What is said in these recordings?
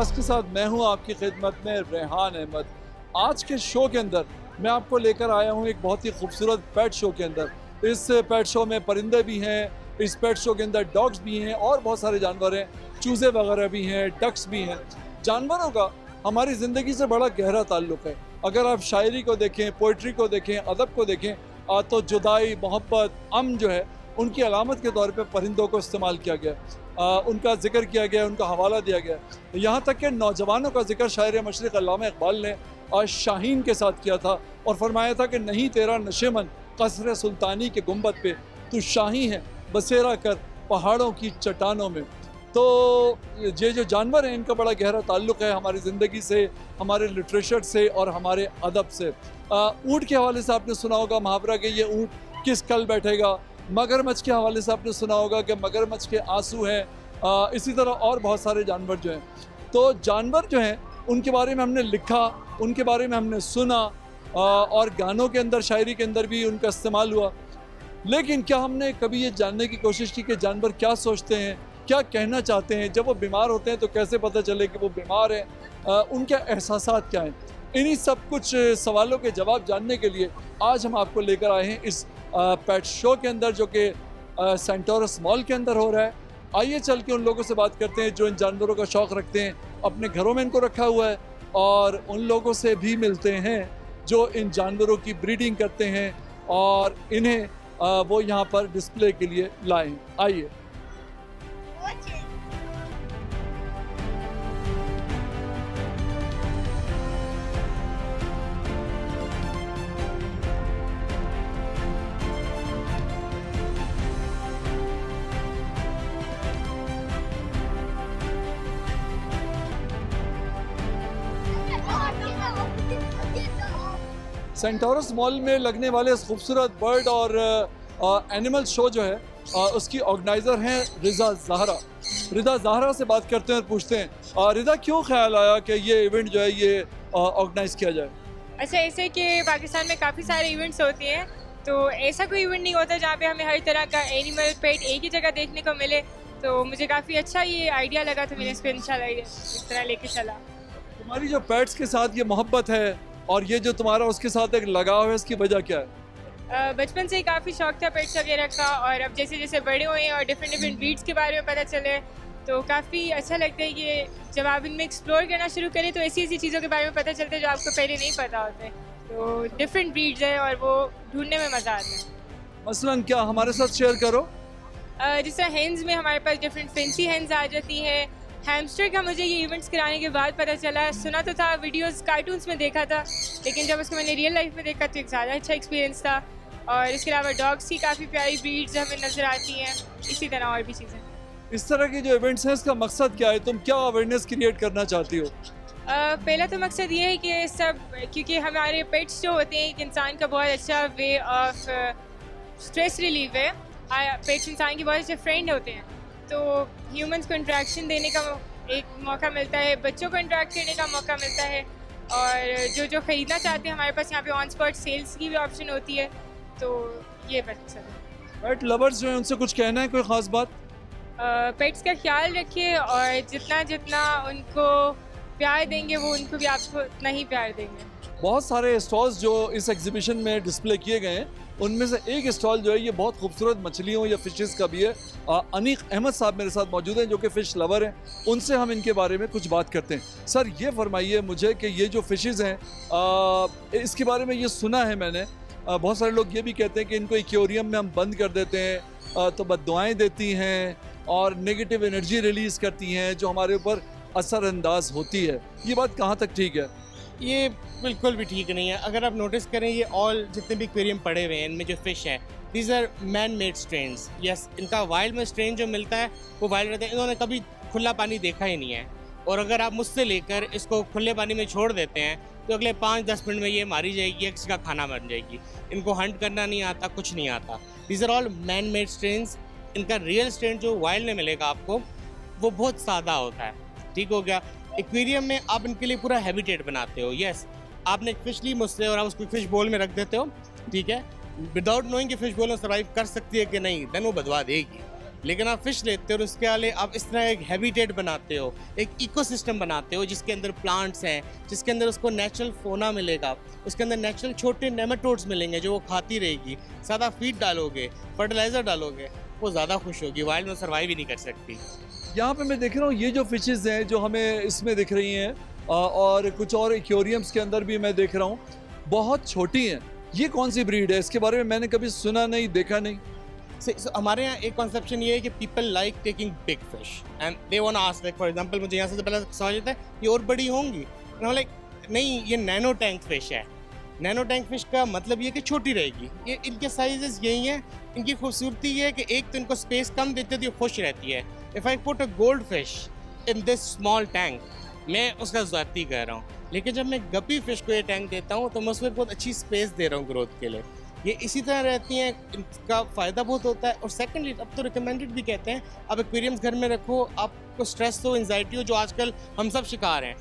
अब्बास के साथ मैं हूं आपकी खिदमत में रेहान अहमद। आज के शो के अंदर मैं आपको लेकर आया हूं एक बहुत ही खूबसूरत पेट शो के अंदर। इस पेट शो में परिंदे भी हैं, इस पेट शो के अंदर डॉग्स भी हैं और बहुत सारे जानवर हैं, चूज़े वगैरह भी हैं, डक्स भी हैं। जानवरों का हमारी ज़िंदगी से बड़ा गहरा ताल्लुक़ है। अगर आप शायरी को देखें, पोइट्री को देखें, अदब को देखें तो जुदाई, मोहब्बत, अमन जो है उनकी अलामत के तौर पे परिंदों को इस्तेमाल किया गया। उनका जिक्र किया गया, उनका हवाला दिया गया। यहाँ तक कि नौजवानों का जिक्र शायर मशरिक़ अल्लामा इक़बाल ने शाहीन के साथ किया था और फरमाया था कि नहीं तेरा नशेमन कसर सुल्तानी के गुंबद पे, तू शाही है बसेरा कर पहाड़ों की चट्टानों में। तो ये जो जानवर हैं इनका बड़ा गहरा ताल्लुक़ है हमारी ज़िंदगी से, हमारे लिटरेचर से और हमारे अदब से। ऊँट के हवाले से आपने सुना होगा मुहावरा कि ये ऊँट किस कल बैठेगा। मगरमच्छ के हवाले से आपने सुना होगा कि मगरमच्छ के आंसू हैं। इसी तरह और बहुत सारे जानवर जो हैं। तो जानवर जो हैं उनके बारे में हमने लिखा, उनके बारे में हमने सुना और गानों के अंदर, शायरी के अंदर भी उनका इस्तेमाल हुआ। लेकिन क्या हमने कभी ये जानने की कोशिश की कि जानवर क्या सोचते हैं, क्या कहना चाहते हैं? जब वो बीमार होते हैं तो कैसे पता चले कि वो बीमार हैं? उनके एहसासात क्या हैं? इन्हीं सब कुछ सवालों के जवाब जानने के लिए आज हम आपको लेकर आए हैं इस पेट शो के अंदर, जो कि सेंटोरस मॉल के अंदर हो रहा है। आइए चल के उन लोगों से बात करते हैं जो इन जानवरों का शौक़ रखते हैं, अपने घरों में इनको रखा हुआ है, और उन लोगों से भी मिलते हैं जो इन जानवरों की ब्रीडिंग करते हैं और इन्हें वो यहाँ पर डिस्प्ले के लिए लाए हैं। आइए। सेंटोरस मॉल में लगने वाले इस खूबसूरत बर्ड और एनिमल शो जो है उसकी ऑर्गेनाइज़र हैं रिज़ा ज़हरा। रिज़ा ज़हरा से बात करते हैं और पूछते हैं रिज़ा क्यों ख्याल आया कि ये इवेंट जो है ये ऑर्गेनाइज़ किया जाए? अच्छा, ऐसे कि पाकिस्तान में काफ़ी सारे इवेंट्स होते हैं, तो ऐसा कोई इवेंट नहीं होता जहाँ पे हमें हर तरह का एनिमल पेट एक ही जगह देखने को मिले। तो मुझे काफ़ी अच्छा ये आइडिया लगा, तो मैंने इस पर इंशाल्लाह इस तरह लेके चला। तुम्हारी जो पेट्स के साथ ये मोहब्बत है और ये जो तुम्हारा उसके साथ एक लगाव है, इसकी वजह क्या है? बचपन से ही काफ़ी शौक था पेट्स वगैरह का, और अब जैसे जैसे बड़े हुए और डिफरेंट ब्रीड्स के बारे में पता चले तो काफ़ी अच्छा लगता है कि जब आप इनमें एक्सप्लोर करना शुरू करें तो ऐसी ऐसी चीज़ों के बारे में पता चलता है जो आपको पहले नहीं पता होते। तो डिफरेंट ब्रीड्स है और वो ढूंढने में मज़ा आता है। मसलन क्या, हमारे साथ शेयर करो। जिस तरह हेंस में हमारे पास डिफरेंट फैंसी हेंस आ जाती है। हैमस्टर का मुझे ये इवेंट्स कराने के बाद पता चला, सुना तो था, वीडियोस कार्टून्स में देखा था, लेकिन जब उसको मैंने रियल लाइफ में देखा तो एक ज़्यादा अच्छा एक्सपीरियंस था। और इसके अलावा डॉग्स की काफ़ी प्यारी ब्रीड्स हमें नज़र आती हैं, इसी तरह और भी चीज़ें। इस तरह के जो इवेंट्स हैं इसका मकसद क्या है? तुम क्या अवेयरनेस क्रिएट करना चाहती हो? पहला तो मकसद ये है कि सब, क्योंकि हमारे पेट्स जो होते हैं एक इंसान का बहुत अच्छा वे ऑफ स्ट्रेस रिलीव है। पेट्स इंसान के बहुत अच्छे फ्रेंड होते हैं, तो ह्यूमंस को इंटरेक्शन देने का एक मौका मिलता है, बच्चों को इंटरेक्ट करने का मौका मिलता है, और जो ख़रीदना चाहते हैं हमारे पास यहाँ पे ऑन स्पॉट सेल्स की भी ऑप्शन होती है। तो ये बस पेट लवर्स जो हैं उनसे कुछ कहना है, कोई ख़ास बात? पेट्स का ख्याल रखिए और जितना जितना उनको प्यार देंगे वो उनको भी आपको उतना ही प्यार देंगे। बहुत सारे स्टॉल्स जो इस एग्जीबिशन में डिस्प्ले किए गए हैं उनमें से एक स्टॉल जो है ये बहुत खूबसूरत मछलियों या फिशेस का भी है। अनीक अहमद साहब मेरे साथ मौजूद हैं जो कि फ़िश लवर हैं, उनसे हम इनके बारे में कुछ बात करते हैं। सर ये फरमाइए मुझे कि ये जो फिशेस हैं इसके बारे में ये सुना है मैंने, बहुत सारे लोग ये भी कहते हैं कि इनको एक्वेरियम में हम बंद कर देते हैं तो बद्दुआएं देती हैं और नेगेटिव एनर्जी रिलीज़ करती हैं जो हमारे ऊपर असरअंदाज होती है। ये बात कहाँ तक ठीक है? ये बिल्कुल भी ठीक नहीं है। अगर आप नोटिस करें, ये ऑल जितने भी एक्वेरियम पड़े हुए हैं इनमें जो फ़िश हैं, these are man made strains. Yes, इनका वाइल्ड में स्ट्रेन जो मिलता है वो वाइल्ड रहता है। इन्होंने कभी खुला पानी देखा ही नहीं है, और अगर आप मुझसे लेकर इसको खुले पानी में छोड़ देते हैं तो अगले 5-10 मिनट में ये मारी जाएगी, किसी का खाना बन जाएगी। इनको हंट करना नहीं आता, कुछ नहीं आता। These are all man made strains. इनका रियल स्ट्रेन जो वाइल्ड में मिलेगा आपको वो बहुत सादा होता है। ठीक हो गया। एक्वेरियम में आप इनके लिए पूरा हैबिटेट बनाते हो। यस, आपने एक फ़िश ली मुझसे और आप उसको फ़िश बोल में रख देते हो, ठीक है, विदाउट नोइंग कि फ़िश बोल में सर्वाइव कर सकती है कि नहीं, देन वो बदवा देगी। लेकिन आप फिश लेते हो और उसके वाले आप इस तरह एक हैबिटेट बनाते हो, एक इकोसिस्टम बनाते हो जिसके अंदर प्लांट्स हैं, जिसके अंदर उसको नेचुरल फोना मिलेगा, उसके अंदर नेचुरल छोटे नेमाटोड्स मिलेंगे जो वो खाती रहेगी, ज़्यादा फीड डालोगे, फर्टिलाइज़र डालोगे, वो ज़्यादा खुश होगी, वाइल्ड में सर्वाइव ही नहीं कर सकती। यहाँ पे मैं देख रहा हूँ ये जो फिशेस हैं जो हमें इसमें दिख रही हैं और कुछ और एक्वेरियम्स के अंदर भी मैं देख रहा हूँ, बहुत छोटी हैं। ये कौन सी ब्रीड है? इसके बारे में मैंने कभी सुना नहीं, देखा नहीं। So, हमारे यहाँ एक कॉन्सेप्शन ये है कि people like taking big fish and they want to ask, like for example मुझे यहाँ से पहला सवाल आता है ये और बड़ी होंगी, लाइक नहीं, ये नैनो टैंक फिश है। नैनो टैंक फिश का मतलब ये कि छोटी रहेगी, ये इनके साइजेस यही हैं। इनकी खूबसूरती ये है कि एक तो इनको स्पेस कम देते तो ये खुश रहती है। If I put a gold fish in this small tank, मैं उसका ज़्यादती कर रहा हूँ, लेकिन जब मैं गप्पी फिश को ये टैंक देता हूँ तो मैं उसमें बहुत अच्छी स्पेस दे रहा हूँ ग्रोथ के लिए। ये इसी तरह रहती हैं, इनका फ़ायदा बहुत होता है। और सेकंडली अब तो रिकमेंडेड भी कहते हैं आप एक्वेरियम्स घर में रखो, आपको स्ट्रेस हो, एंजाइटी हो, जो आजकल हम सब शिकार हैं।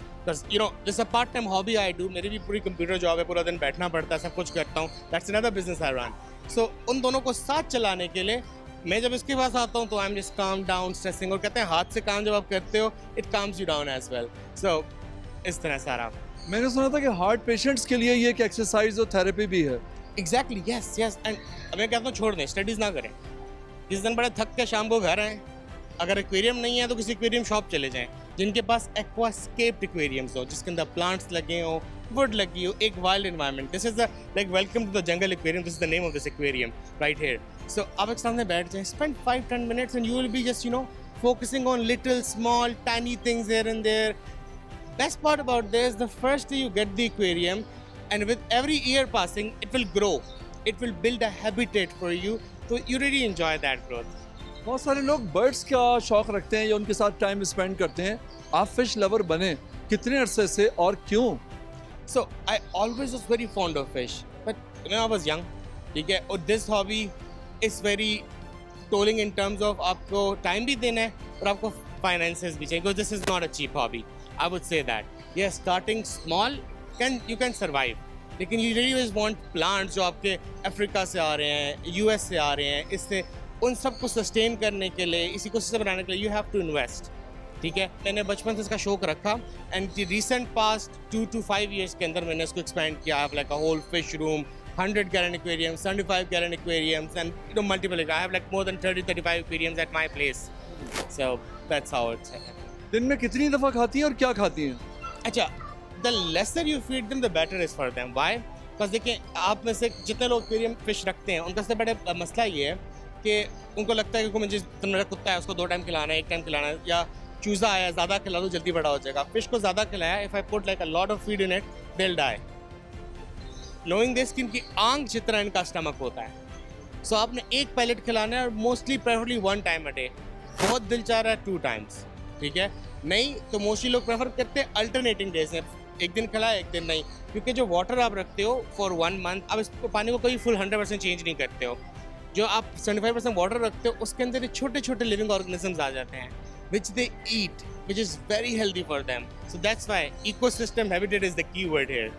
You know this a part time hobby I do, मेरी भी पूरी कंप्यूटर जॉब है, पूरा दिन बैठना पड़ता है, सब कुछ करता हूँ, that's another business I run. So उन दोनों को साथ चलाने के लिए मैं जब इसके पास आता हूँ तो I am just calm down stressing, और कहते हैं हाथ से काम जब आप करते हो it calms you down as well. So इस तरह सारा। मैंने सुना था कि हार्ट पेशेंट्स के लिए ये एक एक्सरसाइज और थेरेपी भी है। Exactly, yes yes. एंड मैं कहता हूँ छोड़ दें, स्टडीज़ ना करें। जिस दिन बड़े थक के शाम को घर आएँ, अगर एक्वेरियम नहीं है तो किसी एक्वेरियम शॉप चले जाएं जिनके पास एक्वास्केप्ड एक्वेरियम्स हो, जिसके अंदर प्लांट्स लगे हो, वुड लगी हो, एक wild environment. This is the like welcome to the jungle aquarium, this is the name of this aquarium right here. So आप एक सामने बैठ जाएं, spend 5-10 minutes and you will be just focusing on little small tiny things here and there. Best part about this, the first day you get the aquarium, and with every year passing, it will grow. It will build a habitat for you, so you really enjoy that growth. बहुत सारे लोग birds का शौक रखते हैं या उनके साथ टाइम स्पेंड करते हैं। आप फिश लवर बने कितने अरसे से और क्यों? So I always was very fond of fish, but when I was young, ठीक है, और this hobby is very tolling in terms of आपको टाइम भी देना है और आपको finances भी चाहिए, because this is not a cheap hobby. I would say that. Yes, starting small you can survive. लेकिन you really always want plants जो आपके अफ्रीका से आ रहे हैं, US से आ रहे हैं, इससे उन सब को सस्टेन करने के लिए, इसी को सिस्टम बनाने के लिए you have to invest. ठीक है, मैंने बचपन से इसका शौक रखा and the recent past 2 to 5 years के अंदर मैंने इसको एक्सपेंड किया। I have like a whole fish room, 100-gallon aquariums, 75-gallon aquariums, and multiple. I have like more than 30-35 aquariums at my place. So that's how it's. दिन में कितनी दफ़ा खाती हैं और क्या खाती हैं? अच्छा, the lesser you feed them the better is for them. Why? Because देखिए, आप में से जितने लोग एक्वेरियम फिश रखते हैं उनका सबसे बड़ा मसला ये है कि उनको लगता है कि मुझे मेरा कुत्ता है उसको 2 टाइम खिलाना है, 1 टाइम खिलाना है, या चूज़ा आया ज़्यादा खिला दो जल्दी बड़ा हो जाएगा। फिश को ज़्यादा खिलाया, if I put like a lot of feed in it they will die. Knowing this कि इनकी आंख जितना इनका स्टमक होता है, सो आपने एक पैलेट खिलाना है और mostly preferably 1 time a day. बहुत दिल चाह रहा है 2 टाइम्स, ठीक है, नहीं तो मोस्टली लोग प्रेफर करते हैं अल्टरनेटिंग डेज में, एक दिन खिलाए एक दिन नहीं, क्योंकि जो वाटर आप रखते हो फॉर 1 मंथ, अब इस पानी को कोई फुल 100% चेंज नहीं करते हो। जो आप 75% वाटर रखते हो उसके अंदर छोटे छोटे लिविंग ऑर्गेनिजम्स आ जाते हैं which they eat, which is very healthy for them. So that's why ecosystem habitat is the key word here.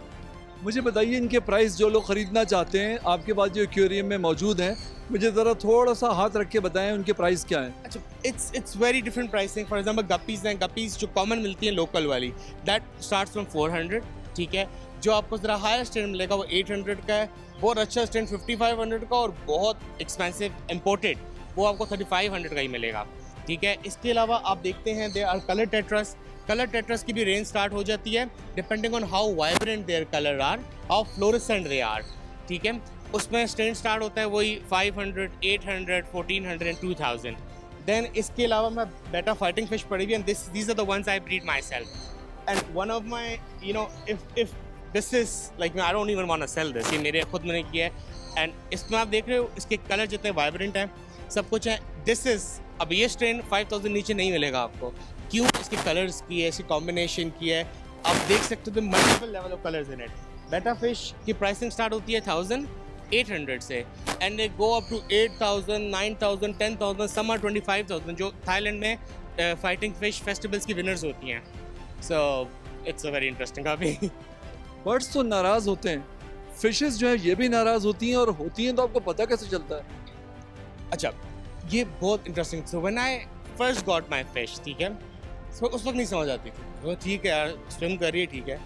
मुझे बताइए इनके प्राइस, जो लोग ख़रीदना चाहते हैं आपके पास जो एक्वेरियम में मौजूद हैं, मुझे ज़रा थोड़ा सा हाथ रख के बताएं उनके प्राइस क्या हैं? अच्छा, it's very different pricing. For example guppies हैं, गप्पीज़ जो कॉमन मिलती हैं लोकल वाली, दैट स्टार्ट्स फ्रॉम 400, ठीक है। जो आपको ज़रा हायर स्टैंड मिलेगा वो 800 का है, बहुत अच्छा स्टैंड 5500 का, और बहुत एक्सपेंसिव इम्पोर्टेड वो आपको 3500 का ही मिलेगा, ठीक है। इसके अलावा आप देखते हैं they are colour tetras. Colour tetras की भी रेंज स्टार्ट हो जाती है depending on how vibrant their colour are, how fluorescent they are, ठीक है। उसमें स्टैंड स्टार्ट होता है वही 500, 800, 1400 एंड 2000। देन इसके अलावा मैं बेटा फाइटिंग फिश पड़ी हुई, and these are the ones I breed myself. And one of my if this is like I don't even want to sell this, ये मेरे खुद मैंने किया है। एंड इसमें आप देख रहे हो इसके कलर जितने वाइब्रेंट हैं, सब कुछ है। दिस इज अब ये स्ट्रेन 5000 नीचे नहीं मिलेगा आपको, क्यों? इसके कलर्स की है, इसकी कॉम्बिनेशन की है, आप देख सकते हो multiple level of colours in it. Betta fish की प्राइसिंग स्टार्ट होती है 1800 से, and they go up to 8000, 9000, 10000, some are 25000, जो थाईलैंड में फाइटिंग फिश फेस्टिवल्स की विनर्स होती हैं। So it's a very interesting hobby. Birds तो नाराज़ होते हैं, फिशेस जो है ये भी नाराज़ होती हैं, और होती हैं तो आपको पता कैसे चलता है? अच्छा, ये बहुत interesting. So when I first got my fish, ठीक है, सो उस वक्त नहीं समझ आती थी, वो ठीक है यार स्विम कर रही है, ठीक है।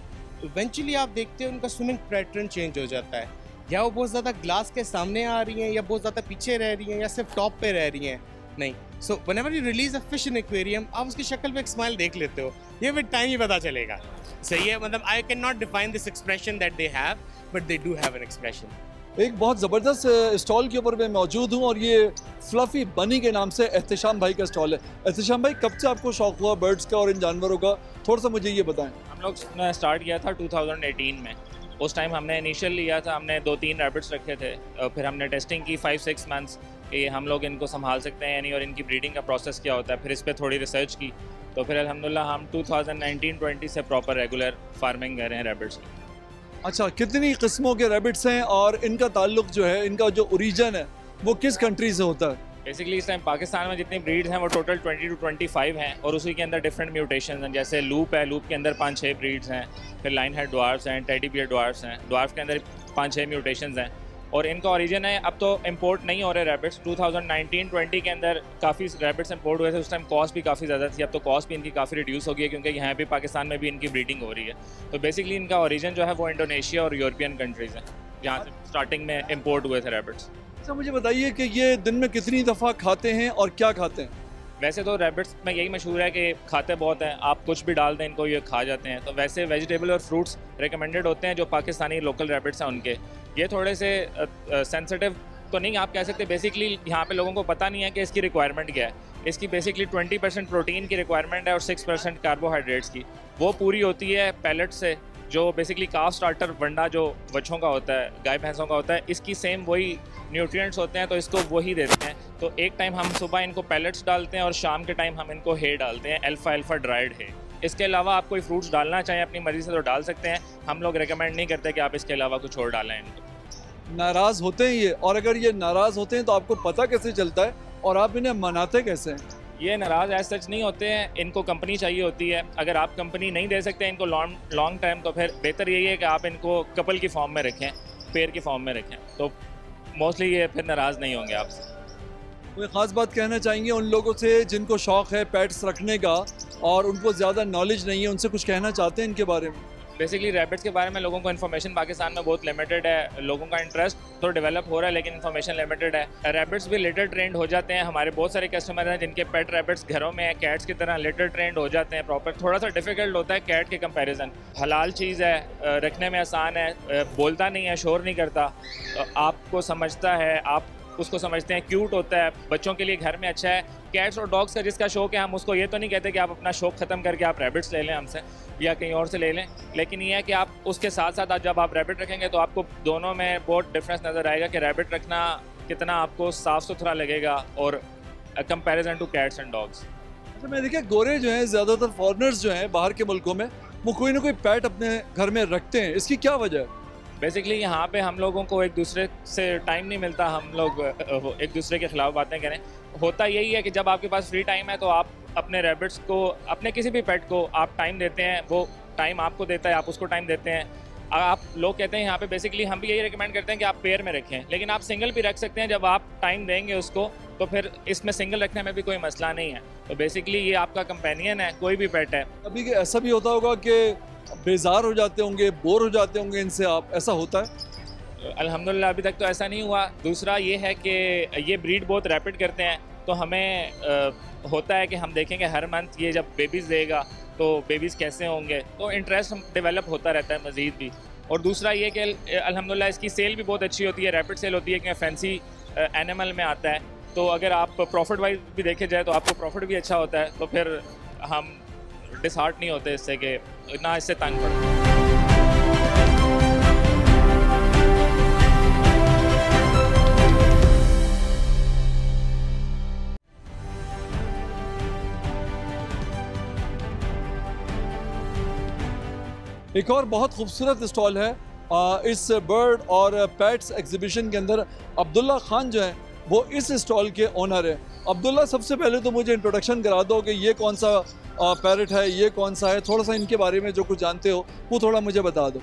इवेंचुअली आप देखते हो उनका स्विमिंग पैटर्न चेंज हो जाता है, या वो बहुत ज़्यादा ग्लास के सामने आ रही हैं, या बहुत ज़्यादा पीछे रह रही हैं, या सिर्फ टॉप पे रह रही हैं, नहीं। So whenever you release a fish in aquarium, आप उसकी शक्ल पे एक स्माइल देख लेते हो, ये विद टाइम ही पता चलेगा। सही है, मतलब I can not define this expression that they have, but they do have an expression. एक बहुत ज़बरदस्त स्टॉल के ऊपर मैं मौजूद हूँ और ये फ्लफ़ी बनी के नाम से एहतशाम भाई का स्टॉल है। एहतशाम भाई, कब से आपको शौक़ हुआ बर्ड्स का और इन जानवरों का, थोड़ा सा मुझे ये बताएं। हम लोग ने स्टार्ट किया था 2018 में। उस टाइम हमने इनिशियल लिया था, हमने 2-3 रैबिट्स रखे थे, और फिर हमने टेस्टिंग की 5-6 मंथ्स कि हम लोग इनको संभाल सकते हैं या नहीं, और इनकी ब्रीडिंग का प्रोसेस क्या होता है। फिर इस पर थोड़ी रिसर्च की, तो फिर अल्हम्दुलिल्लाह हम 2019-20 से प्रॉपर रेगुलर फार्मिंग कर रहे हैं रैबिट्स की। अच्छा, कितनी किस्मों के रैबिट्स हैं और इनका ताल्लुक जो है, इनका जो ओरिजिन है वो किस कंट्री से होता है? बेसिकली इस टाइम पाकिस्तान में जितनी ब्रीड्स हैं वो टोटल 20 to 25 हैं, और उसी के अंदर डिफरेंट म्यूटेशन हैं। जैसे लूप है, लूप के अंदर 5-6 ब्रीड्स हैं, फिर लाइन हेड ड्वार्फ्स हैं, टेडी बियर ड्वार्फ्स हैं, ड्वार्फ के अंदर 5-6 म्यूटेशंस हैं, और इनका ओरिजिन है। अब तो इंपोर्ट नहीं हो रहे रैबिट्स। 2019-20 के अंदर काफ़ी रैबिट्स इंपोर्ट हुए थे, उस टाइम कॉस्ट भी काफ़ी ज़्यादा थी। अब तो कॉस्ट भी इनकी काफ़ी रिड्यूस हो गई है, क्योंकि यहाँ भी पाकिस्तान में भी इनकी ब्रीडिंग हो रही है। तो बेसिकली इनका ओरिजिन जो है वो इंडोनेशिया और यूरोपियन कंट्रीज़ हैं, जहाँ से स्टार्टिंग में इंपोर्ट हुए थे रैबिट्स। अच्छा, मुझे बताइए कि ये दिन में कितनी दफ़ा खाते हैं और क्या खाते हैं? वैसे तो रैबिट्स में यही मशहूर है कि खाते बहुत हैं, आप कुछ भी डाल दें इनको ये खा जाते हैं। तो वैसे वेजिटेबल और फ्रूट्स रिकमेंडेड होते हैं जो पाकिस्तानी लोकल रैबिट्स हैं उनके। ये थोड़े से सेंसिटिव तो नहीं आप कह सकते, बेसिकली यहाँ पे लोगों को पता नहीं है कि इसकी रिक्वायरमेंट क्या है। इसकी बेसिकली 20% प्रोटीन की रिक्वायरमेंट है और 6% कार्बोहाइड्रेट्स की। वो पूरी होती है पैलेट से, जो बेसिकली काफ स्टार्टर वंडा जो बच्चों का होता है, गाय भैंसों का होता है, इसकी सेम वही न्यूट्रिएंट्स होते हैं, तो इसको वही देते हैं। तो एक टाइम हम सुबह इनको पैलेट्स डालते हैं और शाम के टाइम हम इनको हे डालते हैं, अल्फा ड्राइड हे। इसके अलावा आप कोई फ्रूट्स डालना चाहें अपनी मर्ज़ी से तो डाल सकते हैं, हम लोग रिकमेंड नहीं करते कि आप इसके अलावा कुछ और डालें इनको। नाराज़ होते हैं ये, और अगर ये नाराज़ होते हैं तो आपको पता कैसे चलता है और आप इन्हें मनाते कैसे हैं? ये नाराज़ एज सच नहीं होते हैं, इनको कंपनी चाहिए होती है। अगर आप कंपनी नहीं दे सकते इनको लॉन्ग टाइम, तो फिर बेहतर यही है कि आप इनको कपल की फॉर्म में रखें, पेयर की फॉर्म में रखें, तो मोस्टली ये फिर नाराज़ नहीं होंगे आपसे। कोई ख़ास बात कहना चाहेंगे उन लोगों से जिनको शौक़ है पेट्स रखने का और उनको ज़्यादा नॉलेज नहीं है, उनसे कुछ कहना चाहते हैं इनके बारे में? बेसिकली रैबिट्स के बारे में लोगों को इन्फॉर्मेशन पाकिस्तान में बहुत लिमिटेड है। लोगों का इंटरेस्ट तो डेवलप हो रहा है, लेकिन इन्फॉर्मेशन लिमिटेड है। रैबिट्स भी लिटर ट्रेंड हो जाते हैं। हमारे बहुत सारे कस्टमर हैं जिनके पेट रैबिट्स घरों में हैं, कैट्स की तरह लिटर ट्रेंड हो जाते हैं प्रॉपर। थोड़ा सा डिफिकल्ट होता है कैट के कंपैरिजन। हलाल चीज़ है, रखने में आसान है, बोलता नहीं है, शोर नहीं करता, आपको समझता है, आप उसको समझते हैं, क्यूट होता है, बच्चों के लिए घर में अच्छा है। कैट्स और डॉग्स का जिसका शौक है, हम उसको ये तो नहीं कहते कि आप अपना शौक ख़त्म करके आप रैबिट्स ले लें हमसे या कहीं और से ले लें, लेकिन ये है कि आप उसके साथ साथ जब आप रैबिट रखेंगे तो आपको दोनों में बहुत डिफरेंस नज़र आएगा कि रैबिट रखना कितना आपको साफ़ सुथरा लगेगा और comparison two cats and dogs. अच्छा, मैं देखिए गोरे जो हैं, ज़्यादातर फॉरेनर्स जो हैं बाहर के मुल्कों में, वो कोई ना कोई पेट अपने घर में रखते हैं, इसकी क्या वजह है? बेसिकली यहाँ पे हम लोगों को एक दूसरे से टाइम नहीं मिलता, हम लोग एक दूसरे के ख़िलाफ़ बातें करें। होता यही है कि जब आपके पास फ्री टाइम है तो आप अपने रैबिट्स को, अपने किसी भी पेट को आप टाइम देते हैं, वो टाइम आपको देता है, आप उसको टाइम देते हैं। आप लोग कहते हैं यहाँ पे, बेसिकली हम भी यही रिकमेंड करते हैं कि आप पेयर में रखें, लेकिन आप सिंगल भी रख सकते हैं। जब आप टाइम देंगे उसको तो फिर इसमें सिंगल रखने में भी कोई मसला नहीं है। तो बेसिकली ये आपका कंपेनियन है, कोई भी पेट है। अभी ऐसा भी होता होगा कि बेजार हो जाते होंगे, बोर हो जाते होंगे इनसे, आप ऐसा होता है? अल्हम्दुलिल्लाह अभी तक तो ऐसा नहीं हुआ। दूसरा ये है कि ये ब्रीड बहुत रैपिड करते हैं, तो हमें होता है कि हम देखेंगे हर मंथ ये जब बेबीज़ देगा तो बेबीज़ कैसे होंगे, तो इंटरेस्ट डेवलप होता रहता है मज़ीद भी। और दूसरा ये कि अल्हम्दुलिल्लाह इसकी सेल भी बहुत अच्छी होती है, रैपिड सेल होती है, क्योंकि फैंसी एनिमल में आता है। तो अगर आप प्रॉफिट वाइज भी देखे जाए तो आपको प्रॉफिट भी अच्छा होता है, तो फिर हम डिसहार्ट नहीं होते इससे कि ना इससे तंग पड़ते। एक और बहुत खूबसूरत स्टॉल है इस बर्ड और पेट्स एग्जीबिशन के अंदर। अब्दुल्ला खान जो है वो इस स्टॉल के ओनर है। अब्दुल्ला, सबसे पहले तो मुझे इंट्रोडक्शन करा दो कि ये कौन सा पैरट है, ये कौन सा है, थोड़ा सा इनके बारे में जो कुछ जानते हो वो थोड़ा मुझे बता दो।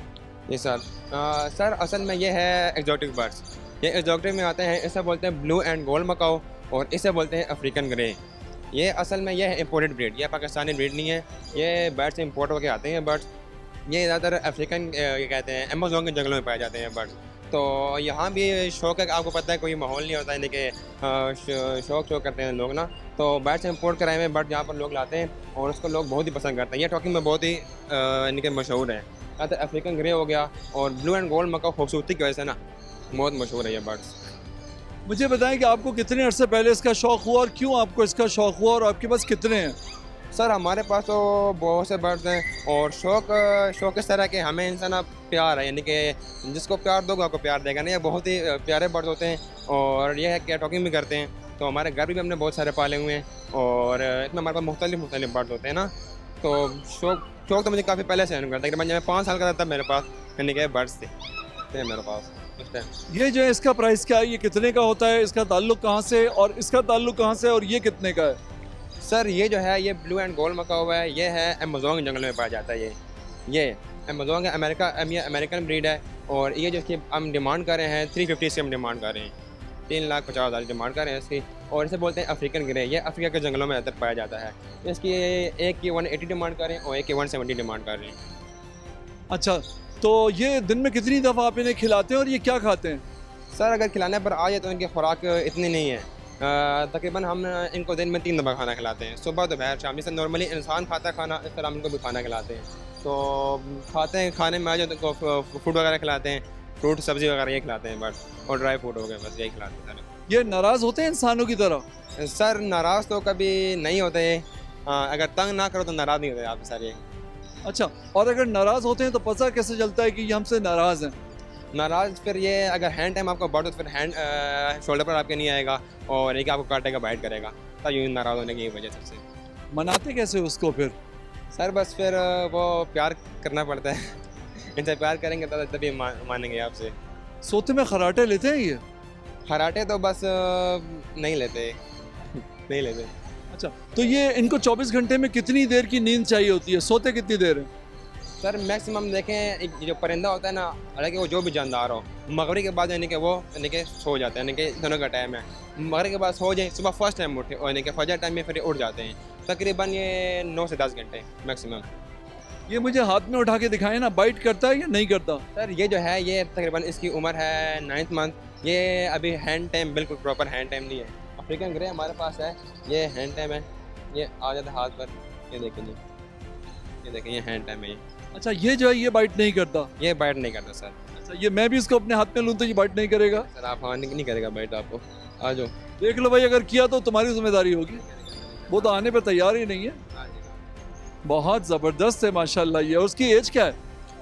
जी सर असल में ये है एग्जॉटिक बर्ड्स। ये एग्जॉटिक में आते हैं, इसे बोलते हैं ब्लू एंड गोल्ड मकाओ। और इसे बोलते हैं अफ्रीकन ग्रे। ये असल में ये है इम्पोर्टेड ब्रीड, ये पाकिस्तानी ब्रीड नहीं है, ये बर्ड्स इम्पोर्ट होकर आते हैं बर्ड्स। ये ज़्यादातर अफ्रीकन ये कहते हैं अमेज़न के जंगलों में पाए जाते हैं बर्ड्स। तो यहाँ भी शौक है, आपको पता है कोई माहौल नहीं होता है, यानी कि शौक करते हैं लोग ना। तो बर्ड्स इम्पोर्ट कराए हुए बर्ड यहाँ पर लोग लाते हैं और उसको लोग बहुत ही पसंद करते हैं। ये टॉकिंग में बहुत ही यानी कि मशहूर है। तो अफ्रीकन ग्रे हो गया और ब्लू एंड गोल्ड मका खूबसूरती की वजह से ना बहुत मशहूर है ये बर्ड्स। मुझे बताएं कि आपको कितने अरसे पहले इसका शौक़ हुआ और क्यों आपको इसका शौक़ हुआ, और आपके पास कितने हैं? सर हमारे पास तो बहुत से बर्ड्स हैं और शौक इस तरह के हमें इंसान प्यार है, यानी कि जिसको प्यार दोगे आपको प्यार देगा नहीं। ये बहुत ही प्यारे बर्ड्स होते हैं और ये है कि टॉकिंग भी करते हैं। तो हमारे घर भी हमने बहुत सारे पाले हुए हैं और इसमें हमारे पास मुख्तलिफ बर्ड्स होते हैं ना। तो शौक तो मुझे काफ़ी पहले से करता है, तकरीबन जब मैं 5 साल का था तब मेरे पास यानी कि बर्ड्स थे मेरे पास उस टाइम। ये जो है इसका प्राइस क्या है, ये कितने का होता है, इसका ताल्लुक कहाँ से और इसका ताल्लुक कहाँ से, और ये कितने का है? सर ये जो है ये ब्लू एंड गोल्ड मका हुआ है, ये है अमेज़न के जंगल में पाया जाता है। ये अमेज़न के ये अमेरिकन ब्रीड है और ये जो इसकी हम डिमांड कर रहे हैं 350 से हम डिमांड कर रहे हैं, 3,50,000 डिमांड कर रहे हैं इसकी। और इसे बोलते हैं अफ्रीकन ग्रे, ये अफ्रीका के जंगलों में ज़्यादातर पाया जाता है। इसकी एक की 180 डिमांड कर रहे हैं और एक की 170 डिमांड कर रहे हैं। अच्छा, तो ये दिन में कितनी दफ़ा आप इन्हें खिलाते हैं और ये क्या खाते हैं? सर अगर खिलाने पर आ जाए तो इनकी खुराक इतनी नहीं है, तकरीबन हम इनको दिन में 3 दफ़ा खाना खिलाते हैं, सुबह दोपहर शाम। जैसे नॉर्मली इंसान खाता है खाना, इस तरह हम इनको भी खाना खिलाते हैं। तो खाते हैं, खाने में आ जाए तो फूड वगैरह खिलाते हैं, फ्रूट सब्ज़ी वगैरह ये खिलाते हैं बस, और ड्राई फ्रूट हो गए बस, यही खिलाते हैं। ये नाराज़ होते हैं इंसानों की तरह? सर नाराज़ तो कभी नहीं होते, अगर तंग ना करो तो नाराज़ नहीं होते आप सारे। अच्छा, और अगर नाराज़ होते हैं तो पता कैसे चलता है कि ये हमसे नाराज़ हैं? नाराज़ फिर ये अगर हैंड टाइम आपको बढ़ो तो फिर हैंड शोल्डर पर आपके नहीं आएगा और एक आपको काटेगा, बाइट करेगा, तब यूँ नाराज़ होने की वजह सबसे। मनाते कैसे उसको फिर? सर बस फिर वो प्यार करना पड़ता है इनसे प्यार करेंगे तभी मानेंगे आपसे। सोते में खराटे लेते हैं ये? खराटे तो बस नहीं लेते नहीं लेते। अच्छा, तो ये इनको 24 घंटे में कितनी देर की नींद चाहिए होती है, सोते कितनी देर है? सर मैक्सिमम देखें, एक जो परिंदा होता है ना, हालांकि वो जो भी जानदार हो, मगरिब के बाद यानी कि वो यानी कि सो जाते हैं, यानी कि दोनों का टाइम है। मगरिब के बाद सो जाए, सुबह फर्स्ट टाइम उठे और यानी कि फजर टाइम में फिर उठ जाते हैं। तकरीबन ये 9 से 10 घंटे मैक्सिमम। ये मुझे हाथ में उठा के दिखाएं ना, बाइट करता है या नहीं करता? सर ये जो है ये तकरीबन इसकी उम्र है 9th मंथ। ये अभी हैंड टाइम बिल्कुल प्रॉपर हैंड टाइम नहीं है। अफ्रीकन ग्रे हमारे पास है, ये हैंड टाइम है, ये आ जाता है हाथ पर, ये देखें जी, ये देखें ये हैंड टाइम है ये। अच्छा, ये जो है ये बाइट नहीं करता? ये बाइट नहीं करता सर। अच्छा, ये मैं भी इसको अपने हाथ में लूँ तो ये बाइट नहीं करेगा? सर आप हाँ नहीं करेगा बाइट आपको, आ जाओ देख लो भाई, अगर किया तो तुम्हारी जिम्मेदारी होगी, वो तो आने पर तैयार ही नहीं है। बहुत ज़बरदस्त है माशाल्लाह ये। और उसकी एज क्या है?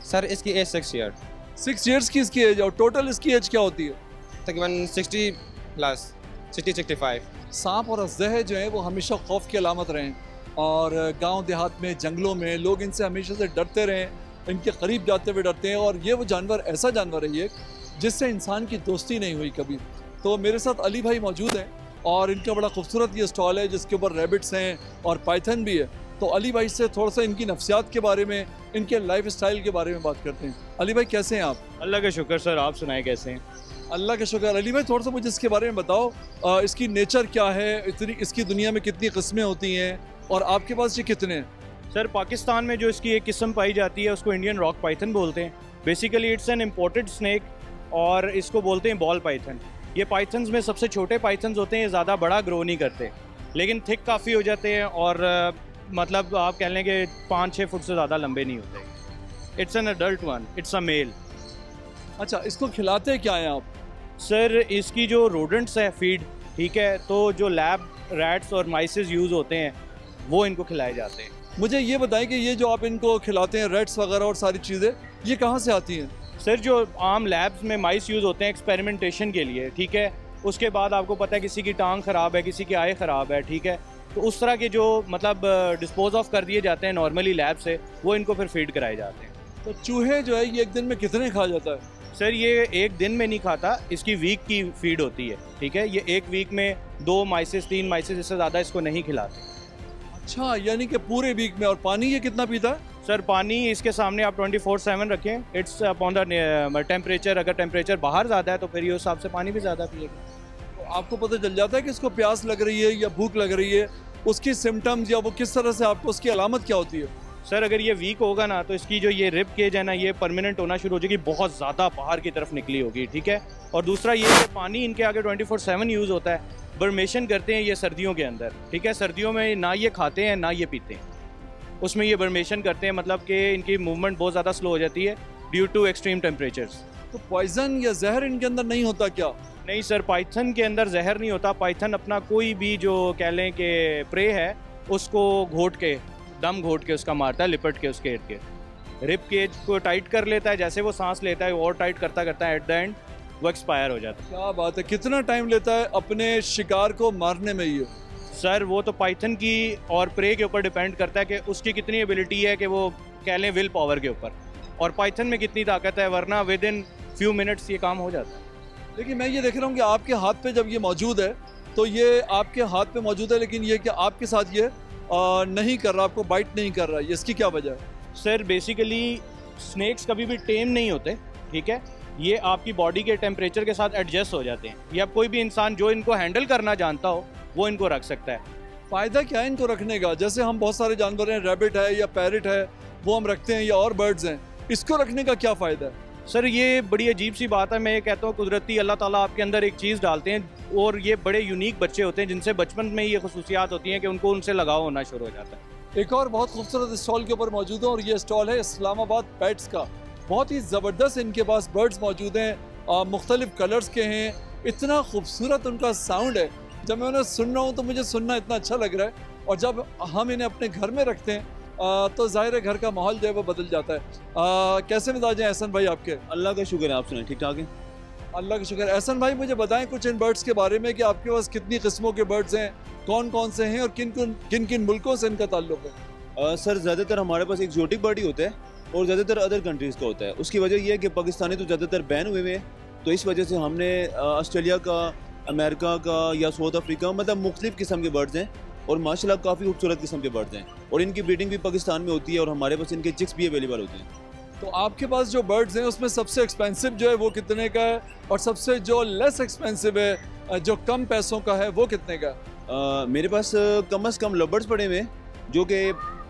सर इसकी एज 6 ईयर। 6 ईयर्स की इसकी एज, और टोटल इसकी एज क्या होती है? तकरीबन 60 प्लस, 60-65। सांप और अजदहे जो हैं वो हमेशा खौफ की अलामत रहे हैं, और गांव देहात में, जंगलों में लोग इनसे हमेशा से डरते रहे, इनके करीब जाते हुए डरते हैं। और ये वो जानवर, ऐसा जानवर है ये जिससे इंसान की दोस्ती नहीं हुई कभी। तो मेरे साथ अली भाई मौजूद हैं और इनका बड़ा खूबसूरत ये स्टॉल है जिसके ऊपर रैबिट्स हैं और पाइथन भी है। तो अली भाई से थोड़ा सा इनकी नफ्सियात के बारे में, इनके लाइफ स्टाइल के बारे में बात करते हैं। अली भाई कैसे हैं आप? अल्लाह का शुक्र सर, आप सुनाएं कैसे हैं? अल्लाह का शुक्र। अली भाई थोड़ा सा मुझे इसके बारे में बताओ, इसकी नेचर क्या है, इतनी इसकी दुनिया में कितनी किस्में होती हैं और आपके पास ये कितने हैं? सर पाकिस्तान में जो इसकी एक किस्म पाई जाती है उसको इंडियन रॉक पाइथन बोलते हैं। Basically it's an imported snake और इसको बोलते हैं बॉल पाइथन। ये पाइथन्स में सबसे छोटे पाइथन्स होते हैं, ये ज़्यादा बड़ा ग्रो नहीं करते, लेकिन थिक काफ़ी हो जाते हैं और मतलब आप कह लें कि 5-6 फुट से ज़्यादा लंबे नहीं होते। It's an adult one, it's a male. अच्छा, इसको खिलाते क्या हैं आप? सर इसकी जो रोडेंट्स है फीड, ठीक है, तो जो लैब रैट्स और माइसेस यूज़ होते हैं वो इनको खिलाए जाते हैं। मुझे ये बताएं कि ये जो आप इनको खिलाते हैं, रेट्स वगैरह और सारी चीज़ें, ये कहाँ से आती हैं? सर जो आम लैब्स में माइस यूज़ होते हैं एक्सपेरिमेंटेशन के लिए, ठीक है, उसके बाद आपको पता है किसी की टांग ख़राब है, किसी की आय ख़राब है, ठीक है, तो उस तरह के जो मतलब डिस्पोज ऑफ कर दिए जाते हैं नॉर्मली लैब से, वो इनको फिर फीड कराए जाते हैं। तो चूहे जो है ये एक दिन में कितने खा जाता है? सर ये एक दिन में नहीं खाता, इसकी वीक की फीड होती है, ठीक है, ये एक वीक में 2 माइसेस 3 माइसेस, इससे ज़्यादा इसको नहीं खिलाते। अच्छा, यानी कि पूरे वीक में। और पानी ये कितना पीता है? सर पानी इसके सामने आप 24/7 रखें, इट्स अपॉन द टेम्परेचर। अगर टेम्परेचर बाहर ज़्यादा है तो फिर ये उस हिसाब से पानी भी ज़्यादा पिएगा। तो आपको पता चल जाता है कि इसको प्यास लग रही है या भूख लग रही है? उसकी सिम्टम्स या वो किस तरह से आपको उसकी अलामत क्या होती है? सर अगर ये वीक होगा ना तो इसकी जो ये रिब केज है ना ये परमानेंट होना शुरू हो जाएगी, बहुत ज़्यादा बाहर की तरफ निकली होगी, ठीक है। और दूसरा ये कि पानी इनके आगे 24/7 यूज़ होता है। बर्मेशन करते हैं ये सर्दियों के अंदर, ठीक है। सर्दियों में ना ये खाते हैं ना ये पीते हैं, उसमें ये बर्मेशन करते हैं, मतलब कि इनकी मूवमेंट बहुत ज़्यादा स्लो हो जाती है ड्यू टू एक्सट्रीम टेम्परेचर्स। तो पॉइजन या जहर इनके अंदर नहीं होता क्या? नहीं सर, पाइथन के अंदर जहर नहीं होता। पाइथन अपना कोई भी जो कह लें कि प्रे है उसको घोट के, दम घोट के उसका मारता है, लिपट के उसके इर्द गिर्द रिब केज को टाइट कर लेता है। जैसे वो सांस लेता है और टाइट करता करता है, एट द एंड वो एक्सपायर हो जाता है। क्या बात है! कितना टाइम लेता है अपने शिकार को मारने में ये? सर वो तो पाइथन की और प्रे के ऊपर डिपेंड करता है कि उसकी कितनी एबिलिटी है, कि वो कह लें विल पावर के ऊपर, और पाइथन में कितनी ताकत है, वरना विद इन फ्यू मिनट्स ये काम हो जाता है। लेकिन मैं ये देख रहा हूँ कि आपके हाथ पे जब ये मौजूद है तो ये आपके हाथ पे मौजूद है, लेकिन ये कि आपके साथ ये नहीं कर रहा, आपको बाइट नहीं कर रहा, ये इसकी क्या वजह है? सर बेसिकली स्नेक्स कभी भी टेम नहीं होते, ठीक है। ये आपकी बॉडी के टेम्परेचर के साथ एडजस्ट हो जाते हैं। ये अब कोई भी इंसान जो इनको हैंडल करना जानता हो वो इनको रख सकता है। फ़ायदा क्या है इनको रखने का? जैसे हम बहुत सारे जानवर हैं, रैबिट है या पैरट है, वो हम रखते हैं, या और बर्ड्स हैं, इसको रखने का क्या फ़ायदा है? सर ये बड़ी अजीब सी बात है। मैं ये कहता हूँ कुदरती अल्लाह ताला आपके अंदर एक चीज़ डालते हैं, और ये बड़े यूनिक बच्चे होते हैं जिनसे बचपन में ये खसूसियात होती हैं कि उनको उनसे लगाव होना शुरू हो जाता है। एक और बहुत खूबसूरत स्टॉल के ऊपर मौजूद है, और ये स्टॉल है इस्लामाबाद पेट्स का। बहुत ही ज़बरदस्त इनके पास बर्ड्स मौजूद हैं, मुख्तलिफ कलर्स के हैं, इतना खूबसूरत उनका साउंड है। जब मैं उन्हें सुन रहा हूँ तो मुझे सुनना इतना अच्छा लग रहा है, और जब हम इन्हें अपने घर में रखते हैं तो ज़ाहिर है घर का माहौल जो है वो बदल जाता है। कैसे मिजाज हैं एहसन भाई आपके? अल्लाह का शुक्र है, आप सुनाएं? ठीक ठाक है, अल्लाह का शुक्र। एहसन भाई मुझे बताएं कुछ इन बर्ड्स के बारे में कि आपके पास कितनी किस्मों के बर्ड्स हैं, कौन कौन से हैं, और किन किन मुल्कों से इनका ताल्लुक है? सर ज़्यादातर हमारे पास एक्जोटिक बर्ड ही होता है, और ज़्यादातर अदर कंट्रीज़ का होता है। उसकी वजह यह है कि पाकिस्तानी तो ज़्यादातर बैन हुए हुए हैं, तो इस वजह से हमने ऑस्ट्रेलिया का, अमेरिका का या साउथ अफ्रीका, मतलब मुख्तलिफ किस्म के बर्ड्स हैं, और माशाल्लाह काफ़ी खूबसूरत किस्म के बर्ड्स हैं, और इनकी ब्रीडिंग भी पाकिस्तान में होती है, और हमारे पास इनके चिक्स भी अवेलेबल होते हैं। तो आपके पास जो बर्ड्स हैं उसमें सबसे एक्सपेंसिव जो है वो कितने का है, और सबसे जो लेस एक्सपेंसिव है, जो कम पैसों का है, वो कितने का है? मेरे पास कम से कम लवर्स पड़े हुए हैं जो कि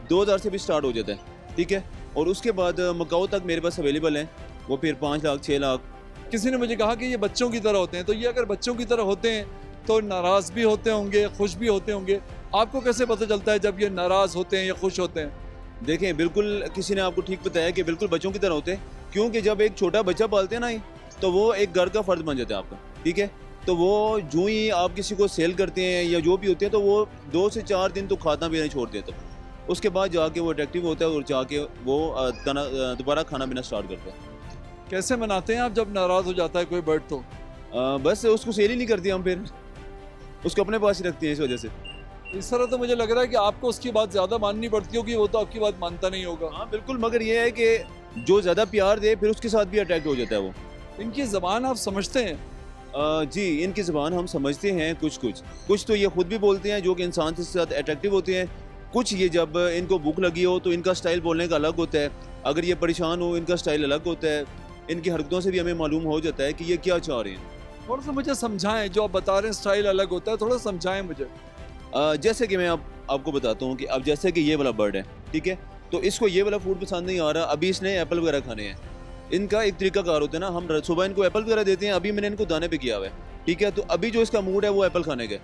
2000 से भी स्टार्ट हो जाता है, ठीक है। और उसके बाद मकाओ तक मेरे पास अवेलेबल हैं, वो फिर 5 लाख 6 लाख। किसी ने मुझे कहा कि ये बच्चों की तरह होते हैं, तो ये अगर बच्चों की तरह होते हैं तो नाराज़ भी होते होंगे, खुश भी होते होंगे। आपको कैसे पता चलता है जब ये नाराज़ होते हैं या खुश होते हैं? देखें, बिल्कुल किसी ने आपको ठीक बताया कि बिल्कुल बच्चों की तरह होते हैं, क्योंकि जब एक छोटा बच्चा पालते हैं ना, तो वो एक घर का फ़र्ज बन जाता है आपका, ठीक है। तो वो जो ही आप किसी को सेल करते हैं या जो भी होते हैं, तो वो 2 से 4 दिन तो खाना पीना छोड़ देते हैं, तो उसके बाद जाके वो अट्रैक्टिव होता है, और जाके वो दोबारा खाना पीना स्टार्ट करता है। कैसे मनाते हैं आप जब नाराज़ हो जाता है कोई बर्ड? तो बस उसको सेल ही नहीं करते हम, फिर उसको अपने पास ही रखते हैं। इस वजह से इस तरह तो मुझे लग रहा है कि आपको उसकी बात ज़्यादा माननी पड़ती होगी, वो तो आपकी बात मानता नहीं होगा। हाँ बिल्कुल, मगर ये है कि जो ज़्यादा प्यार दे फिर उसके साथ भी अट्रैक्ट हो जाता है वो। इनकी ज़बान आप समझते हैं? जी, इनकी ज़बान हम समझते हैं, कुछ तो ये खुद भी बोलते हैं जो कि इंसान के साथ अट्रैक्टिव होते हैं। कुछ ये जब इनको भूख लगी हो तो इनका स्टाइल बोलने का अलग होता है, अगर ये परेशान हो इनका स्टाइल अलग होता है। इनकी हरकतों से भी हमें मालूम हो जाता है कि ये क्या चाह रहे हैं। थोड़ा सा मुझे समझाएं, जो आप बता रहे हैं स्टाइल अलग होता है, थोड़ा समझाएं मुझे। जैसे कि मैं आपको बताता हूँ कि अब जैसे कि ये वाला बर्ड है, ठीक है, तो इसको ये वाला फूड पसंद नहीं आ रहा, अभी इसने एप्पल वगैरह खाने हैं। इनका एक तरीका कार होता है ना, हम सुबह इनको एप्पल वगैरह देते हैं, अभी मैंने इनको दाने पे किया हुआ है, ठीक है। तो अभी जो इसका मूड है वो एप्पल खाने का,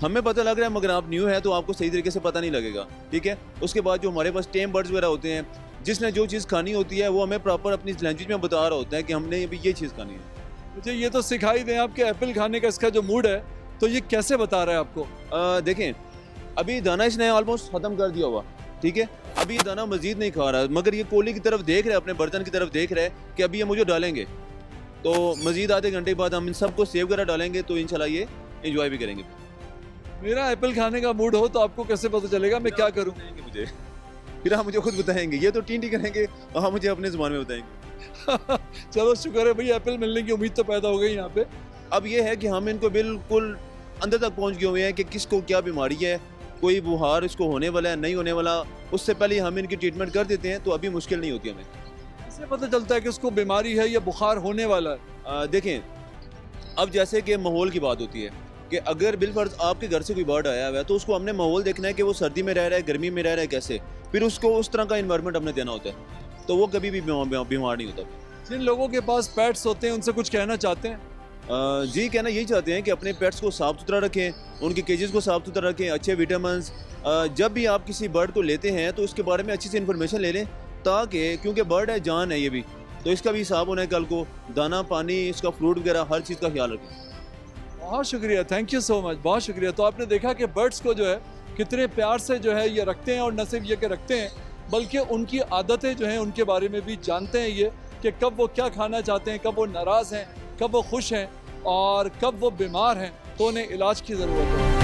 हमें पता लग रहा है, मगर आप न्यू है तो आपको सही तरीके से पता नहीं लगेगा, ठीक है। उसके बाद जो हमारे पास टेम बर्ड्स वगैरह होते हैं, जिसने जो चीज़ खानी होती है वो हमें प्रॉपर अपनी लैंग्वेज में बता रहा होता है कि हमने अभी ये चीज़ खानी है। मुझे ये तो सिखाई दें आपके एप्पल खाने का इसका जो मूड है, तो ये कैसे बता रहा है आपको? देखें, अभी दाना इसने ऑलमोस्ट ख़त्म कर दिया हुआ, ठीक है। अभी ये दाना मजीद नहीं खा रहा, मगर ये कोली की तरफ देख रहा है, अपने बर्तन की तरफ देख रहा है कि अभी ये मुझे डालेंगे, तो मजीद आधे घंटे बाद हम इन सबको सेव वगैरह डालेंगे, तो इंशाल्लाह ये इंजॉय भी करेंगे। मेरा एप्पल खाने का मूड हो तो आपको कैसे पता चलेगा मैं क्या करूँ? मुझे फिर आप मुझे खुद बताएंगे, ये तो टी करेंगे और हम मुझे अपने ज़ुबान में बताएंगे। चलो शुक्र है भैया, एप्पल मिलने की उम्मीद तो पैदा हो गई यहाँ पे। अब ये है कि हम इनको बिल्कुल अंदर तक पहुँच गए हुए हैं कि किसको क्या बीमारी है, कोई बुखार इसको होने वाला है नहीं होने वाला, उससे पहले हम इनकी ट्रीटमेंट कर देते हैं, तो अभी मुश्किल नहीं होती हमें। इससे पता चलता है कि उसको बीमारी है या बुखार होने वाला है? देखें, अब जैसे कि माहौल की बात होती है, कि अगर बिलफर्ज आपके घर से कोई बर्ड आया हुआ है तो उसको हमने माहौल देखना है कि वो सर्दी में रह रहा है, गर्मी में रह रहा है, कैसे, फिर उसको उस तरह का इन्वायरमेंट हमने देना होता है, तो वो कभी भी बीमार नहीं होता। जिन लोगों के पास पेट्स होते हैं उनसे कुछ कहना चाहते हैं? जी कहना यही चाहते हैं कि अपने पेट्स को साफ़ सुथरा रखें, उनके केजेस को साफ़ सुथरा रखें, अच्छे विटामिन, जब भी आप किसी बर्ड को लेते हैं तो उसके बारे में अच्छी सी इन्फॉर्मेशन ले लें, ताकि क्योंकि बर्ड है, जान है ये भी, तो इसका भी हिसाब होना है कल को, दाना पानी, इसका फ्रूट वगैरह हर चीज़ का ख्याल रखें। बहुत शुक्रिया, थैंक यू सो मच, बहुत शुक्रिया। तो आपने देखा कि बर्ड्स को जो है कितने प्यार से जो है ये रखते हैं, और न सिर्फ ये कि रखते हैं बल्कि उनकी आदतें जो हैं उनके बारे में भी जानते हैं ये, कि कब वो क्या खाना चाहते हैं, कब वो नाराज़ हैं, कब वो खुश हैं और कब वो बीमार हैं, तो उन्हें इलाज की ज़रूरत है।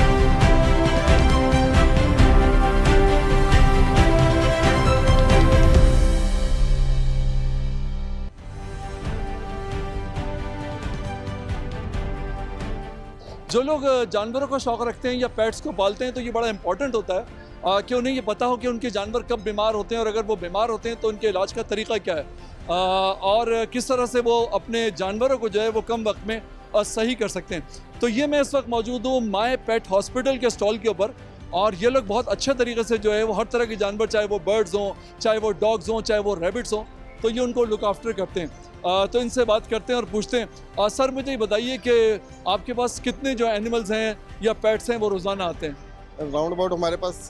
जो लोग जानवरों का शौक़ रखते हैं या पेट्स को पालते हैं तो ये बड़ा इंपॉर्टेंट होता है कि उन्हें ये पता हो कि उनके जानवर कब बीमार होते हैं, और अगर वो बीमार होते हैं तो उनके इलाज का तरीका क्या है, और किस तरह से वो अपने जानवरों को जो है वो कम वक्त में सही कर सकते हैं। तो ये मैं इस वक्त मौजूद हूँ माय पेट हॉस्पिटल के स्टॉल के ऊपर, और ये लोग बहुत अच्छे तरीके से जो है वो हर तरह के जानवर, चाहे वो बर्ड्स हों, चाहे वो डॉग्स हों, चाहे वो रैबिट्स हों, तो ये उनको लुक आफ्टर करते हैं। तो इनसे बात करते हैं और पूछते हैं, सर मुझे ये बताइए कि आपके पास कितने जो एनिमल्स हैं या पेट्स हैं वो रोज़ाना आते हैं? राउंड अबाउट हमारे पास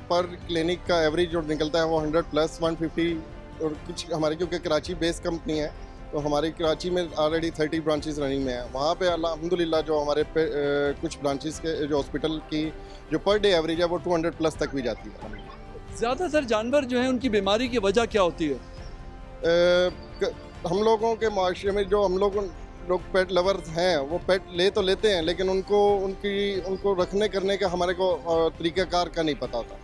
पर क्लिनिक का एवरेज जो निकलता है वो 100 प्लस 150, और कुछ हमारे क्योंकि कराची बेस्ड कंपनी है तो हमारी कराची में ऑलरेडी 30 ब्रांचेस रनिंग में है। वहाँ पे अल्हम्दुलिल्लाह जो हमारे कुछ ब्रांचेस के जो हॉस्पिटल की जो पर डे एवरेज है वो 200 प्लस तक भी जाती है। ज़्यादातर जानवर जो हैं उनकी बीमारी की वजह क्या होती है? हम लोगों के माशरे में जो हम लोग पेट लवर्स हैं वो पेट ले तो लेते हैं, लेकिन उनको रखने करने का हमारे को तरीक़ाकार का नहीं पता होता।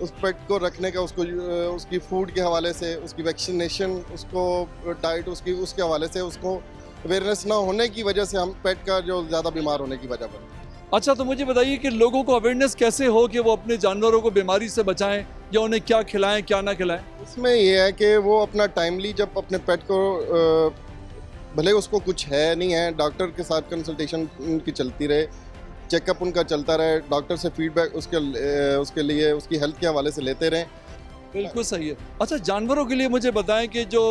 उस पेट को रखने का, उसकी फूड के हवाले से, उसकी वैक्सीनेशन, उसको डाइट उसके हवाले से उसको अवेयरनेस ना होने की वजह से हम पेट का जो ज़्यादा बीमार होने की वजह पर। अच्छा, तो मुझे बताइए कि लोगों को अवेयरनेस कैसे हो कि वो अपने जानवरों को बीमारी से बचाएं, या उन्हें क्या खिलाएं क्या ना खिलाएं? इसमें यह है कि वो अपना टाइमली जब अपने पेट को भले उसको कुछ है नहीं है, डॉक्टर के साथ कंसल्टेशन उनकी चलती रहे, चेकअप उनका चलता रहे, डॉक्टर से फीडबैक उसके लिए उसकी हेल्थ के हवाले से लेते रहें। बिल्कुल सही है। अच्छा, जानवरों के लिए मुझे बताएं कि जो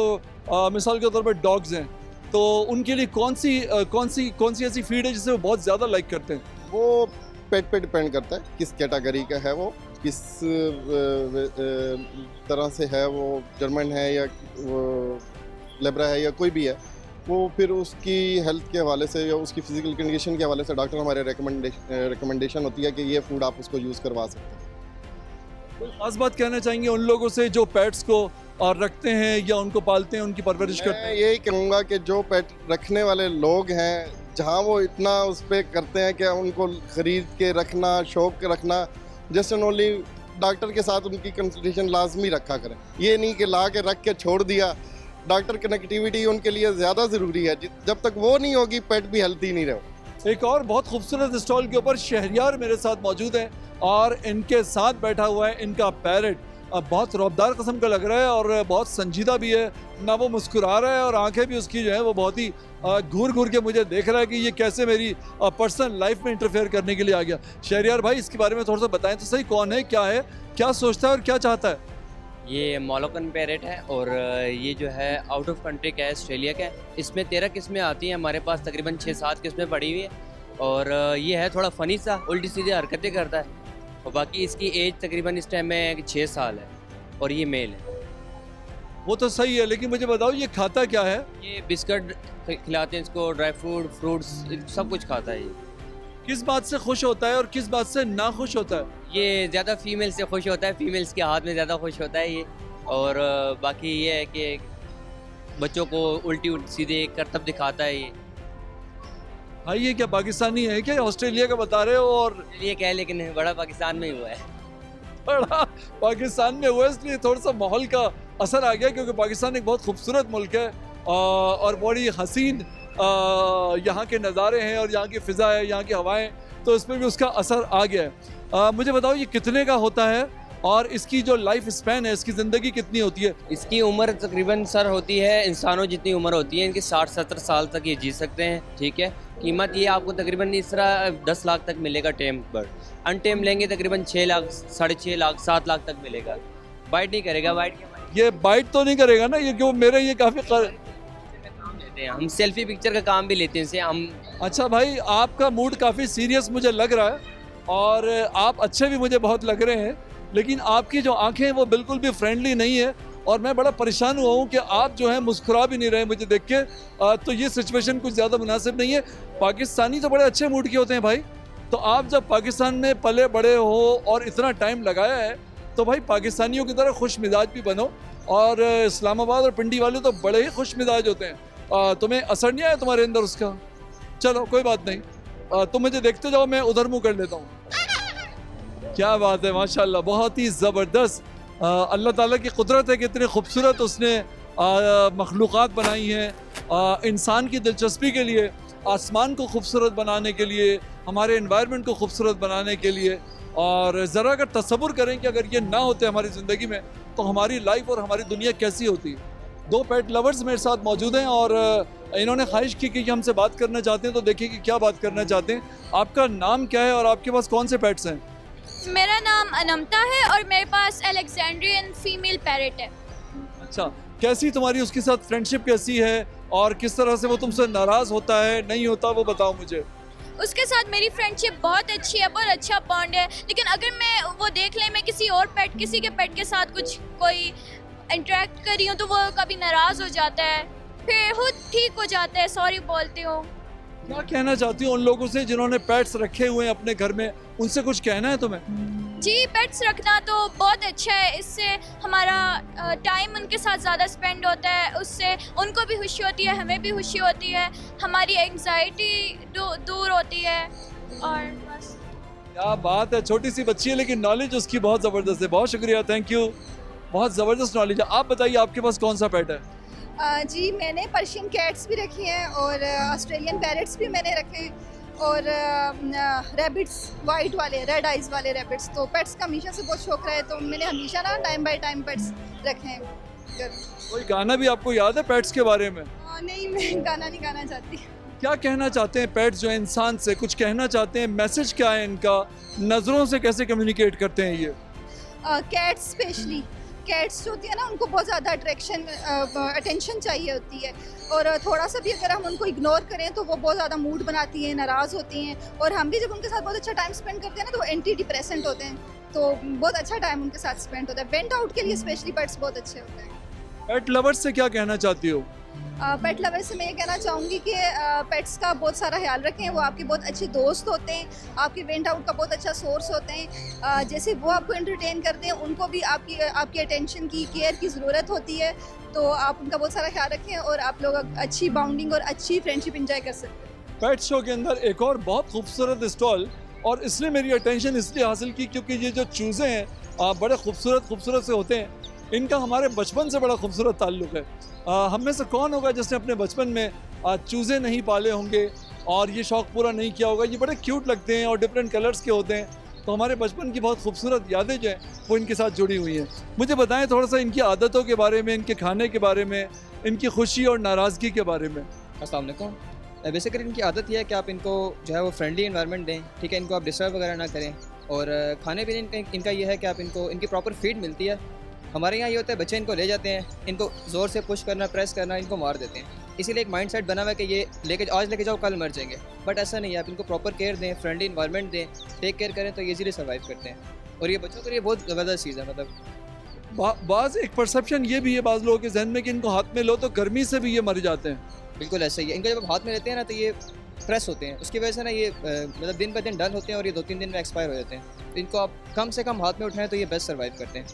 मिसाल के तौर पर डॉग्स हैं, तो उनके लिए कौन सी ऐसी फीड है जिसे वो बहुत ज़्यादा लाइक करते हैं? वो पेट पे डिपेंड करता है किस कैटेगरी का है, वो किस तरह से है, वो जर्मन है या वो लेब्रा है या कोई भी है, वो फिर उसकी हेल्थ के हवाले से या उसकी फिजिकल कंडीशन के हवाले से डॉक्टर हमारे रिकमेंडेशन होती है कि ये फूड आप उसको यूज़ करवा सकते हैं। कोई ख़ास बात कहना चाहेंगे उन लोगों से जो पेट्स को रखते हैं या उनको पालते हैं, उनकी परवरिश करते हैं? मैं यही कहूँगा कि जो पेट रखने वाले लोग हैं, जहाँ वो इतना उस पर करते हैं कि उनको ख़रीद के रखना, शौक के रखना, जस्ट एंड ओनली डॉक्टर के साथ उनकी कंसल्टेशन लाजमी रखा करें। ये नहीं कि ला के रख के छोड़ दिया। डॉक्टर कनेक्टिविटी उनके लिए ज़्यादा ज़रूरी है, जब तक वो नहीं होगी पेट भी हेल्थी नहीं रहे। एक और बहुत खूबसूरत स्टॉल के ऊपर शहरियार मेरे साथ मौजूद है, और इनके साथ बैठा हुआ है इनका पैरट। बहुत रौबदार किस्म का लग रहा है और बहुत संजीदा भी है, ना वो मुस्कुरा रहा है और आंखें भी उसकी जो है वो बहुत ही घूर घूर के मुझे देख रहा है कि ये कैसे मेरी पर्सनल लाइफ में इंटरफेयर करने के लिए आ गया। शहरियार भाई, इसके बारे में थोड़ा सा बताएं तो सही, कौन है, क्या है, क्या सोचता है और क्या चाहता है? ये मोलोकन पैरेट है और ये जो है आउट ऑफ कंट्री का है, ऑस्ट्रेलिया का है। इसमें 13 किस्में आती हैं, हमारे पास तकरीबन 6-7 किस्में पड़ी हुई है, और ये है थोड़ा फ़नी सा, उल्टी सीधी हरकतें करता है, और बाकी इसकी एज तकरीबन इस टाइम में 6 साल है, और ये मेल है। वो तो सही है, लेकिन मुझे बताओ ये खाता क्या है? ये बिस्किट खिलाते हैं इसको, ड्राई फ्रूट्स सब कुछ खाता है। ये किस बात से खुश होता है और किस बात से ना खुश होता है? ये ज़्यादा फीमेल से खुश होता है, फीमेल्स के हाथ में ज़्यादा खुश होता है ये, और बाकी ये है कि बच्चों को उल्टी सीधे करतब दिखाता है ये। भाई ये क्या पाकिस्तानी है क्या, ऑस्ट्रेलिया का बता रहे हो? और ये क्या है, लेकिन बड़ा पाकिस्तान में ही हुआ है। बड़ा पाकिस्तान में हुआ, इसलिए थोड़ा सा माहौल का असर आ गया, क्योंकि पाकिस्तान एक बहुत खूबसूरत मुल्क है और बड़ी हसीन यहाँ के नज़ारे हैं और यहाँ की फ़िज़ा है, यहाँ की हवाएं, तो इस पर भी उसका असर आ गया है। मुझे बताओ ये कितने का होता है और इसकी जो लाइफ स्पैन है, इसकी ज़िंदगी कितनी होती है? इसकी उम्र तकरीबन सर होती है इंसानों जितनी उम्र होती है इनकी, 60-70 साल तक ये जी सकते हैं, ठीक है। कीमत ये आपको तकरीबन इस तरह 10 लाख तक मिलेगा टेम पर। अनटेम लेंगे तकरीबन 6 लाख, 6.5 लाख, 7 लाख तक मिलेगा। बाइट नहीं करेगा, ये बाइट तो नहीं करेगा ना? ये क्यों, मेरे ये काफ़ी काम लेते हैं हम, सेल्फी पिक्चर का काम भी लेते हैं इसे हम। अच्छा भाई, आपका मूड काफ़ी सीरियस मुझे लग रहा है और आप अच्छे भी मुझे बहुत लग रहे हैं, लेकिन आपकी जो आंखें हैं वो बिल्कुल भी फ्रेंडली नहीं है और मैं बड़ा परेशान हुआ हूँ कि आप जो है मुस्कुरा भी नहीं रहे मुझे देख के। तो ये सिचुएशन कुछ ज़्यादा मुनासिब नहीं है। पाकिस्तानी तो बड़े अच्छे मूड के होते हैं भाई, तो आप जब पाकिस्तान में पले बड़े हो और इतना टाइम लगाया है तो भाई पाकिस्तानियों की तरह खुश मिजाज भी बनो। और इस्लामाबाद और पिंडी वाले तो बड़े ही खुश मिजाज होते हैं। तुम्हें असर नहीं आया तुम्हारे अंदर उसका? चलो कोई बात नहीं, तुम मुझे देखते जाओ, मैं उधर मुँह कर लेता हूँ। क्या बात है, माशाल्लाह, बहुत ही ज़बरदस्त। अल्लाह ताला की कुदरत है कि इतनी खूबसूरत उसने मखलूक़ात बनाई हैं इंसान की दिलचस्पी के लिए, आसमान को खूबसूरत बनाने के लिए, हमारे एनवायरनमेंट को खूबसूरत बनाने के लिए। और ज़रा अगर तसव्वुर करें कि अगर ये ना होते हमारी ज़िंदगी में तो हमारी लाइफ और हमारी दुनिया कैसी होती। 2 पेट लवर्स मेरे साथ मौजूद हैं और इन्होंने ख्वाहिश की कि हमसे बात करना चाहते हैं, तो देखिए कि क्या बात करना चाहते हैं। आपका नाम क्या है और आपके पास कौन से पेट्स हैं? मेरा नाम अनमता है और मेरे पास अलेक्जेंड्रियन फीमेल पैरेट है। अच्छा, कैसी तुम्हारी उसके साथ फ्रेंडशिप कैसी है और किस तरह से वो तुमसे नाराज़ होता है, नहीं होता, वो बताओ मुझे। उसके साथ मेरी फ्रेंडशिप बहुत अच्छी है, बहुत अच्छा बॉन्ड है, लेकिन अगर मैं वो देख लें मैं किसी और पेट, किसी के पेट के साथ कोई इंटरेक्ट कर रही हूँ तो वो कभी नाराज़ हो जाता है, फिर खुद ठीक हो जाता है, सॉरी बोलती हूँ। क्या कहना चाहती हूँ उन लोगों से जिन्होंने पेट्स रखे हुए हैं अपने घर में, उनसे कुछ कहना है तुम्हें? जी, पेट्स रखना तो बहुत अच्छा है, इससे हमारा टाइम उनके साथ ज़्यादा स्पेंड होता है, उससे उनको भी खुशी होती है, हमें भी खुशी होती है, हमारी एंग्जाइटी दूर होती है। और बस। क्या बात है, छोटी सी बच्ची है लेकिन नॉलेज उसकी बहुत ज़बरदस्त है। बहुत शुक्रिया, थैंक यू, बहुत ज़बरदस्त नॉलेज है। आप बताइए आपके पास कौन सा पेट है? जी, मैंने पर्शियन कैट्स भी रखी हैं और ऑस्ट्रेलियन पैरेट्स भी मैंने रखे हैं और रैबिट्स, वाइट वाले, रेड आइज़ वाले रैबिट्स। तो पेट्स का हमेशा से बहुत शौक रहा है, तो मैंने हमेशा ना टाइम बाय टाइम पेट्स रखे हैं। कोई गाना भी आपको याद है पेट्स के बारे में? नहीं, मैं गाना नहीं गाना चाहती। क्या कहना चाहते हैं पेट्स जो इंसान से, कुछ कहना चाहते हैं? मैसेज क्या है इनका? नज़रों से कैसे कम्युनिकेट करते हैं ये? कैट्स स्पेशली, कैट्स जो होती है ना उनको बहुत ज़्यादा अटेंशन चाहिए होती है और थोड़ा सा भी अगर हम उनको इग्नोर करें तो वो बहुत ज़्यादा मूड बनाती हैं, नाराज़ होती हैं। और हम भी जब उनके साथ बहुत अच्छा टाइम स्पेंड करते हैं ना तो वो एंटी डिप्रेसेंट होते हैं, तो बहुत अच्छा टाइम उनके साथ स्पेंड होता है। वेंट आउट के लिए स्पेशली पेट्स बहुत अच्छे होते हैं। पेट लवर्स से क्या कहना चाहती हो? पेट लवर से मैं ये कहना चाहूँगी कि पेट्स का बहुत सारा ख्याल रखें, वो आपके बहुत अच्छे दोस्त होते हैं, आपके वेंट आउट का बहुत अच्छा सोर्स होते हैं। जैसे वो आपको एंटरटेन करते हैं, उनको भी आपकी अटेंशन की, केयर की ज़रूरत होती है, तो आप उनका बहुत सारा ख्याल रखें और आप लोग अच्छी बाउंडिंग और अच्छी फ्रेंडशिप इंजॉय कर सकते हैं। पेट शो के अंदर एक और बहुत खूबसूरत स्टॉल, और इसने मेरी अटेंशन इसलिए हासिल की क्योंकि ये जो चूज़े हैं बड़े खूबसूरत से होते हैं। इनका हमारे बचपन से बड़ा खूबसूरत ताल्लुक़ है। हम में से कौन होगा जिसने अपने बचपन में चूज़े नहीं पाले होंगे और ये शौक़ पूरा नहीं किया होगा? ये बड़े क्यूट लगते हैं और डिफरेंट कलर्स के होते हैं, तो हमारे बचपन की बहुत खूबसूरत यादें जो हैं वो इनके साथ जुड़ी हुई हैं। मुझे बताएं थोड़ा सा इनकी आदतों के बारे में, इनके खाने के बारे में, इनकी खुशी और नाराज़गी के बारे में। अस्सलाम वालेकुम। बेसिकली इनकी आदत यह है कि आप इनको जो है वो फ्रेंडली इन्वायरमेंट दें, ठीक है, इनको आप डिस्टर्ब वगैरह ना करें। और खाने पीने इनका ये है कि आप इनको इनकी प्रॉपर फीड मिलती है। हमारे यहाँ ये होता है बच्चे इनको ले जाते हैं, इनको ज़ोर से पुश करना, प्रेस करना, इनको मार देते हैं। इसीलिए एक माइंड सेट बना हुआ है कि ये आज लेके जाओ कल मर जाएंगे, बट ऐसा नहीं है। आप इनको प्रॉपर केयर दें, फ्रेंडली इन्वायरमेंट दें, टेक केयर करें तो ईजीली सर्वाइव करते हैं। और ये बच्चों के लिए बहुत ज़बरदस्त चीज़ है। मतलब बाज़ एक परसेप्शन ये भी है बाज़ लोगों के जहन में कि इनको हाथ में लो तो गर्मी से भी ये मर जाते हैं। बिल्कुल ऐसा ही है। इनको जब हाथ में लेते हैं ना तो ये प्रेस होते हैं, उसकी वजह से ना ये मतलब दिन ब दिन डल होते हैं और ये 2-3 दिन में एक्सपायर हो जाते हैं। तो इनको आप कम से कम हाथ में उठाएं तो ये बेस्ट सर्वाइव करते हैं।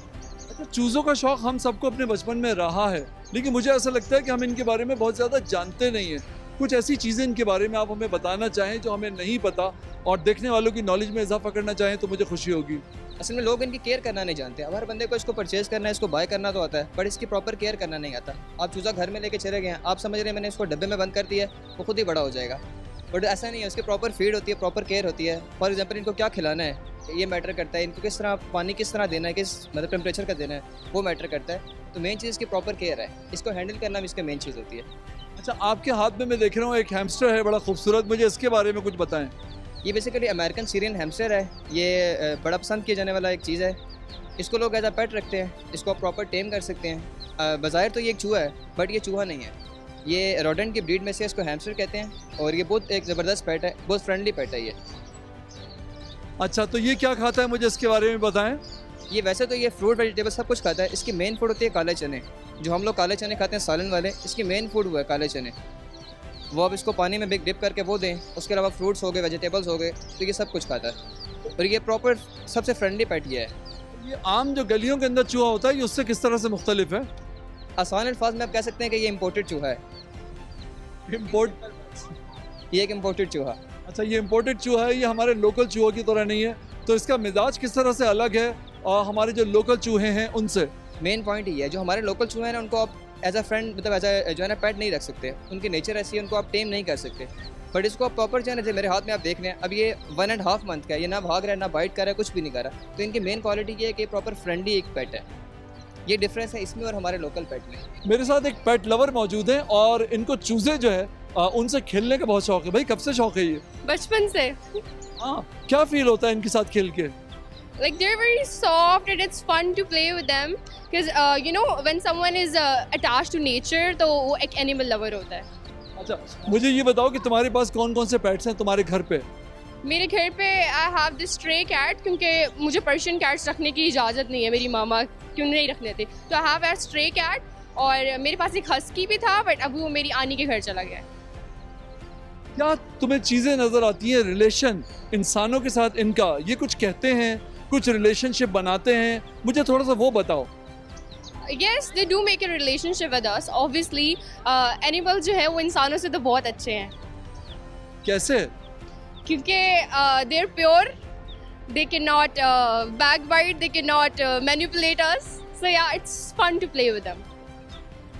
अच्छा, चूज़ों का शौक़ हम सबको अपने बचपन में रहा है, लेकिन मुझे ऐसा लगता है कि हम इनके बारे में बहुत ज़्यादा जानते नहीं हैं। कुछ ऐसी चीज़ें इनके बारे में आप हमें बताना चाहें जो हमें नहीं पता और देखने वालों की नॉलेज में इजाफा करना चाहें तो मुझे खुशी होगी। असल में लोग इनकी केयर करना नहीं जानते। अब हर बंदे को इसको परचेज़ करना है, इसको बाय करना तो आता है, बट इसकी प्रॉपर केयर करना नहीं आता। आप चूज़ा घर में लेके चले गए हैं, आप समझ रहे हैं मैंने इसको डब्बे में बंद कर दिया है, वो खुद ही बड़ा हो जाएगा, बट ऐसा नहीं है। उसकी प्रॉपर फीड होती है, प्रॉपर केयर होती है। फॉर एग्जाम्पल इनको क्या खिलाना है, ये मैटर करता है, इनको किस तरह पानी किस तरह देना है, किस मतलब टेम्परेचर का देना है, वो मैटर करता है। तो मेन चीज़ इसकी प्रॉपर केयर है, इसको हैंडल करना भी इसकी मेन चीज़ होती है। अच्छा, आपके हाथ में मैं देख रहा हूँ एक हैमस्टर है बड़ा खूबसूरत, मुझे इसके बारे में कुछ बताएं। ये बेसिकली अमेरिकन सीरियन हैमस्टर है, ये बड़ा पसंद किया जाने वाला एक चीज़ है। इसको लोग एज अ पेट रखते हैं, इसको आप प्रॉपर टेम कर सकते हैं। बाज़ाहिर तो ये एक चूहा है, बट ये चूहा नहीं है, ये रोडेंट की ब्रीड में से इसको हैमस्टर कहते हैं और ये बहुत एक ज़बरदस्त पेट है, बहुत फ्रेंडली पेट है ये। अच्छा, तो ये क्या खाता है, मुझे इसके बारे में बताएं। ये वैसे तो ये फ्रूट वेजिटेबल सब कुछ खाता है। इसकी मेन फूड होती है काले चने, जो हम लोग काले चने खाते हैं सालन वाले, इसकी मेन फूड वो है काले चने। वो आप इसको पानी में बिग डिप करके वो दें, उसके अलावा फ्रूट्स हो गए, वेजिटेबल्स हो गए, तो ये सब कुछ खाता है और ये प्रॉपर सबसे फ्रेंडली पेट ये है। ये आम जो गलियों के अंदर चूहा होता है, ये उससे किस तरह से मुख्तलिफ है? आसान अल्फाज में आप कह सकते हैं कि ये इम्पोर्टेड चूहा है। ये एक इम्पोर्टेड चूहा। अच्छा, ये इम्पोर्टेड चूहा है, ये हमारे लोकल चूहों की तरह नहीं है, तो इसका मिजाज किस तरह से अलग है और हमारे जो लोकल चूहे हैं उनसे? मेन पॉइंट ये है, जो हमारे लोकल चूहे हैं ना, उनको आप एज अ फ्रेंड मतलब एज अ जो है ना पेट नहीं रख सकते, उनकी नेचर ऐसी है, उनको आप टेम नहीं कर सकते। बट इसको आप प्रॉपर जो है ना, मेरे हाथ में आप देख रहे हैं, अब ये 1.5 मंथ का है, ये ना भाग रहा है, ना बाइट कर रहा है, कुछ भी नहीं कर रहा। तो इनकी मेन क्वालिटी ये है कि प्रॉपर फ्रेंडली एक पेट है। ये डिफरेंस है इसमें और हमारे लोकल पेट में। मेरे साथ एक पेट लवर मौजूद है और इनको चूजे जो है उनसे खेलने का बहुत शौक है। भाई, कब से शौक है ये? बचपन से। हाँ, क्या फील होता है इनके साथ खेल के? Like they're very soft and it's fun to play with them because you know when someone is attached to nature तो वो एक animal lover होता है। अच्छा, मुझे ये बताओ कि तुम्हारे पास कौन कौन से पेट्स हैं तुम्हारे घर पे? मेरे घर पे I have this stray cat क्योंकि मुझे पर्शियन कैट्स रखने की इजाज़त नहीं है, मेरी मामा क्यों नहीं रखने थे, तो I have a stray cat। और मेरे पास एक हस्की भी था बट अब वो मेरी आनी के घर चला गया है। क्या तुम्हें चीज़ें नज़र आती हैं रिलेशन इंसानों के साथ इनका, ये कुछ कहते हैं, कुछ रिलेशनशिप बनाते हैं, मुझे थोड़ा सा वो बताओ। Yes, they do make a relationship with us. Obviously, animals जो है वो इंसानों से तो बहुत अच्छे हैं। कैसे? क्योंकि they're pure, they cannot backbite, they cannot manipulate us. So yeah, it's fun to play with them.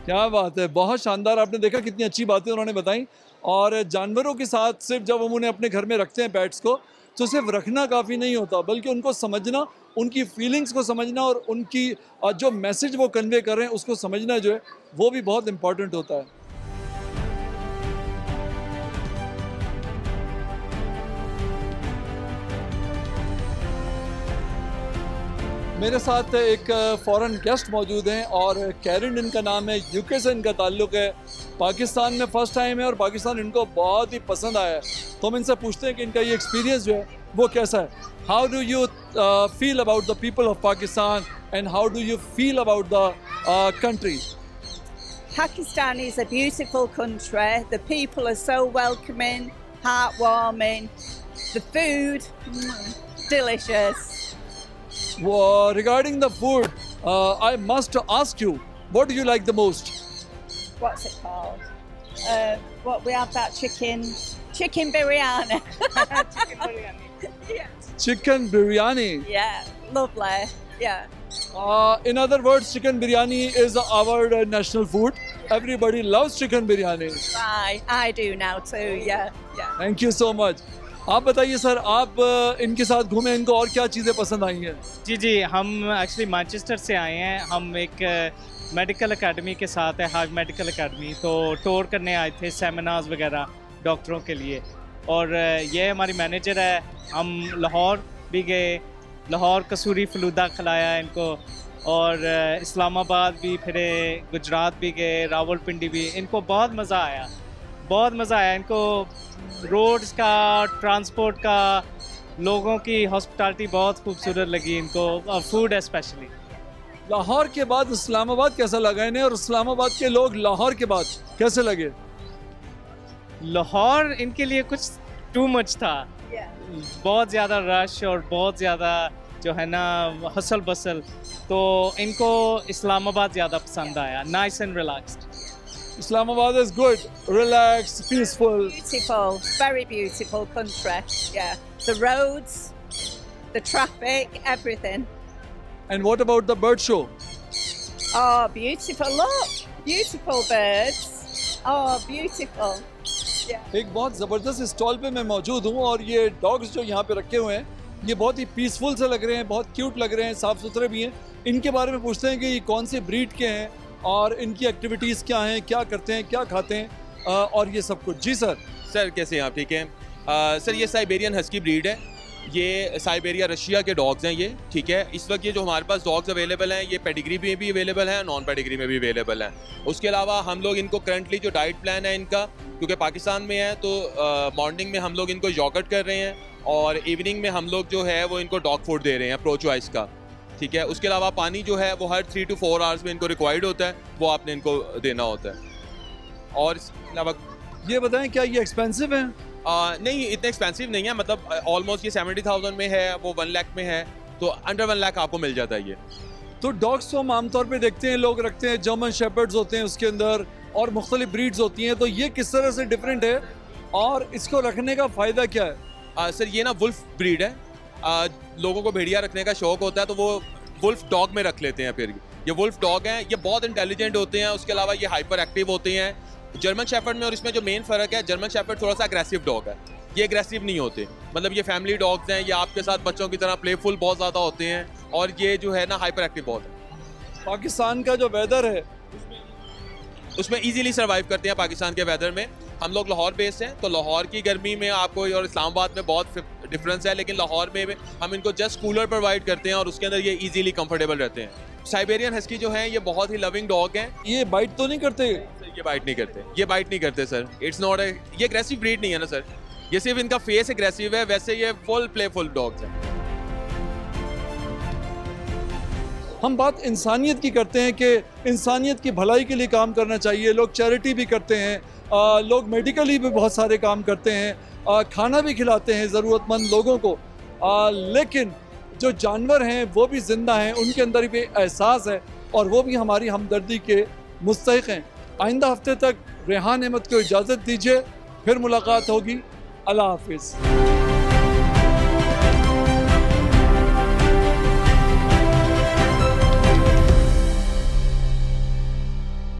क्या बात है, बहुत शानदार। आपने देखा कितनी अच्छी बातें उन्होंने बताई। और जानवरों के साथ सिर्फ जब हम उन्हें अपने घर में रखते हैं पेट्स को, तो सिर्फ रखना काफ़ी नहीं होता, बल्कि उनको समझना, उनकी फीलिंग्स को समझना और उनकी जो मैसेज वो कन्वे कर रहे हैं उसको समझना जो है वो भी बहुत इम्पॉर्टेंट होता है। मेरे साथ एक फॉरेन गेस्ट मौजूद हैं और कैरिन इनका नाम है, यूके से इनका ताल्लुक़ है, पाकिस्तान में फ़र्स्ट टाइम है और पाकिस्तान इनको बहुत ही पसंद आया है। तो हम इनसे पूछते हैं कि इनका ये एक्सपीरियंस जो है वो कैसा है। How do you feel about the people of Pakistan and how do you feel about the country? Pakistan is a beautiful country. The people are so welcoming, heartwarming. The food, delicious. Regarding the food, I must ask you, what do you like the most? What's it called? What we have that chicken biryani. Chicken biryani. Yeah. Chicken biryani. Yeah, lovely. Yeah. In other words, chicken biryani is our national food. Everybody loves chicken biryani. I do now too. Yeah, yeah. Thank you so much. आप बताइए sir, आप इनके साथ घूमे, इनको और क्या चीज़ें पसंद आई हैं? जी, हम एक्चुअली मैनचेस्टर से आए हैं। हम एक मेडिकल एकेडमी के साथ है, हार्ट मेडिकल एकेडमी, तो टूर करने आए थे, सेमिनार्स वगैरह डॉक्टरों के लिए। और ये हमारी मैनेजर है। हम लाहौर भी गए, लाहौर कसूरी फलूदा खिलाया इनको, और इस्लामाबाद भी फिरे, गुजरात भी गए, रावलपिंडी भी। इनको बहुत मज़ा आया, बहुत मज़ा आया इनको। रोड्स का, ट्रांसपोर्ट का, लोगों की हॉस्पिटैलिटी बहुत खूबसूरत लगी इनको, और फूड स्पेशली। लाहौर के बाद इस्लामाबाद कैसा लगा इन्हें, और इस्लामाबाद के लोग लाहौर के बाद कैसे लगे? लाहौर इनके लिए कुछ टू मच था, बहुत ज़्यादा रश और बहुत ज़्यादा जो है ना हसल बसल, तो इनको इस्लामाबाद ज़्यादा पसंद आया। Nice and relaxed. Islamabad is good, relaxed, peaceful. Beautiful, very beautiful country. Yeah, the roads, the traffic, everything. And what about the bird show? Oh, beautiful! Look, beautiful birds. Oh, beautiful. Yeah. एक बहुत ज़बरदस्त stall पे मैं मौजूद हूँ और ये dogs जो यहाँ पे रखे हुए हैं ये बहुत ही पीसफुल से लग रहे हैं, बहुत क्यूट लग रहे हैं, साफ़ सुथरे भी हैं। इनके बारे में पूछते हैं कि ये कौन से ब्रीड के हैं और इनकी एक्टिविटीज़ क्या हैं, क्या करते हैं, क्या खाते हैं और ये सब कुछ। जी सर। सर कैसे हैं आप? ठीक हैं सर। ये साइबेरियन हस्की ब्रीड है, ये साइबेरिया रशिया के डॉग्स हैं ये, ठीक है। इस वक्त ये जो हमारे पास डॉग्स अवेलेबल हैं ये पेडिग्री में भी अवेलेबल हैं, नॉन पेडिग्री में भी अवेलेबल हैं। उसके अलावा हम लोग इनको करंटली जो डाइट प्लान है इनका, क्योंकि पाकिस्तान में है तो मॉर्निंग में हम लोग इनको यॉगर्ट कर रहे हैं और इवनिंग में हम लोग जो है वो इनको डॉग फूड दे रहे हैं प्रो चॉइस का, ठीक है। उसके अलावा पानी जो है वो हर 3 to 4 आवर्स में इनको रिक्वायर्ड होता है, वो आपने इनको देना होता है। और इसके अलावा ये बताएं क्या ये एक्सपेंसिव है? नहीं, इतने एक्सपेंसिव नहीं है, मतलब ऑलमोस्ट ये 70,000 में है, वो 1 लाख में है, तो अंडर 1 लाख आपको मिल जाता है ये। तो डॉग्स तो हम आमतौर पे देखते हैं लोग रखते हैं, जर्मन शेपर्ड्स होते हैं उसके अंदर और मुख्तलिफ ब्रीड्स होती हैं, तो ये किस तरह से डिफरेंट है और इसको रखने का फ़ायदा क्या है? सर ये ना वुल्फ ब्रीड है, लोगों को भेड़िया रखने का शौक होता है तो वो वुल्फ डॉग में रख लेते हैं। फिर ये वुल्फ डॉग हैं, ये बहुत इंटेलिजेंट होते हैं, उसके अलावा ये हाइपर एक्टिव होते हैं। जर्मन शेफर्ड में और इसमें जो मेन फ़र्क है, जर्मन शेफर्ड थोड़ा सा अग्रेसिव डॉग है, ये अग्रेसिव नहीं होते, मतलब ये फैमिली डॉग्स हैं, ये आपके साथ बच्चों की तरह प्लेफुल बहुत ज़्यादा होते हैं और ये जो है ना हाइपर एक्टिव बहुत है। पाकिस्तान का जो वेदर है उसमें इजीली सर्वाइव करते हैं। पाकिस्तान के वेदर में हम लोग लाहौर बेस्ड हैं, तो लाहौर की गर्मी में आपको और इस्लामाबाद में बहुत डिफरेंस है, लेकिन लाहौर में हम इनको जस्ट कूलर प्रोवाइड करते हैं और उसके अंदर ये इजीली कंफर्टेबल रहते हैं। साइबेरियन हस्की जो हैं ये बहुत ही लविंग डॉग हैं। ये बाइट तो नहीं करते? ये बाइट नहीं करते, ये बाइट नहीं करते सर। इट्स नॉट ये अग्रेसिव ब्रीड नहीं है ना सर, ये सिर्फ इनका फेस एग्रेसिव है, वैसे ये फुल प्लेफुल डॉग्स हैं। हम बात इंसानियत की करते हैं कि इंसानियत की भलाई के लिए काम करना चाहिए, लोग चैरिटी भी करते हैं, लोग मेडिकली भी बहुत सारे काम करते हैं, खाना भी खिलाते हैं ज़रूरतमंद लोगों को, लेकिन जो जानवर हैं वो भी ज़िंदा हैं, उनके अंदर भी एहसास है और वो भी हमारी हमदर्दी के मुस्तहिक़ हैं। आइंदा हफ्ते तक रेहान अहमद को इजाज़त दीजिए, फिर मुलाकात होगी। अल्लाह हाफिज़।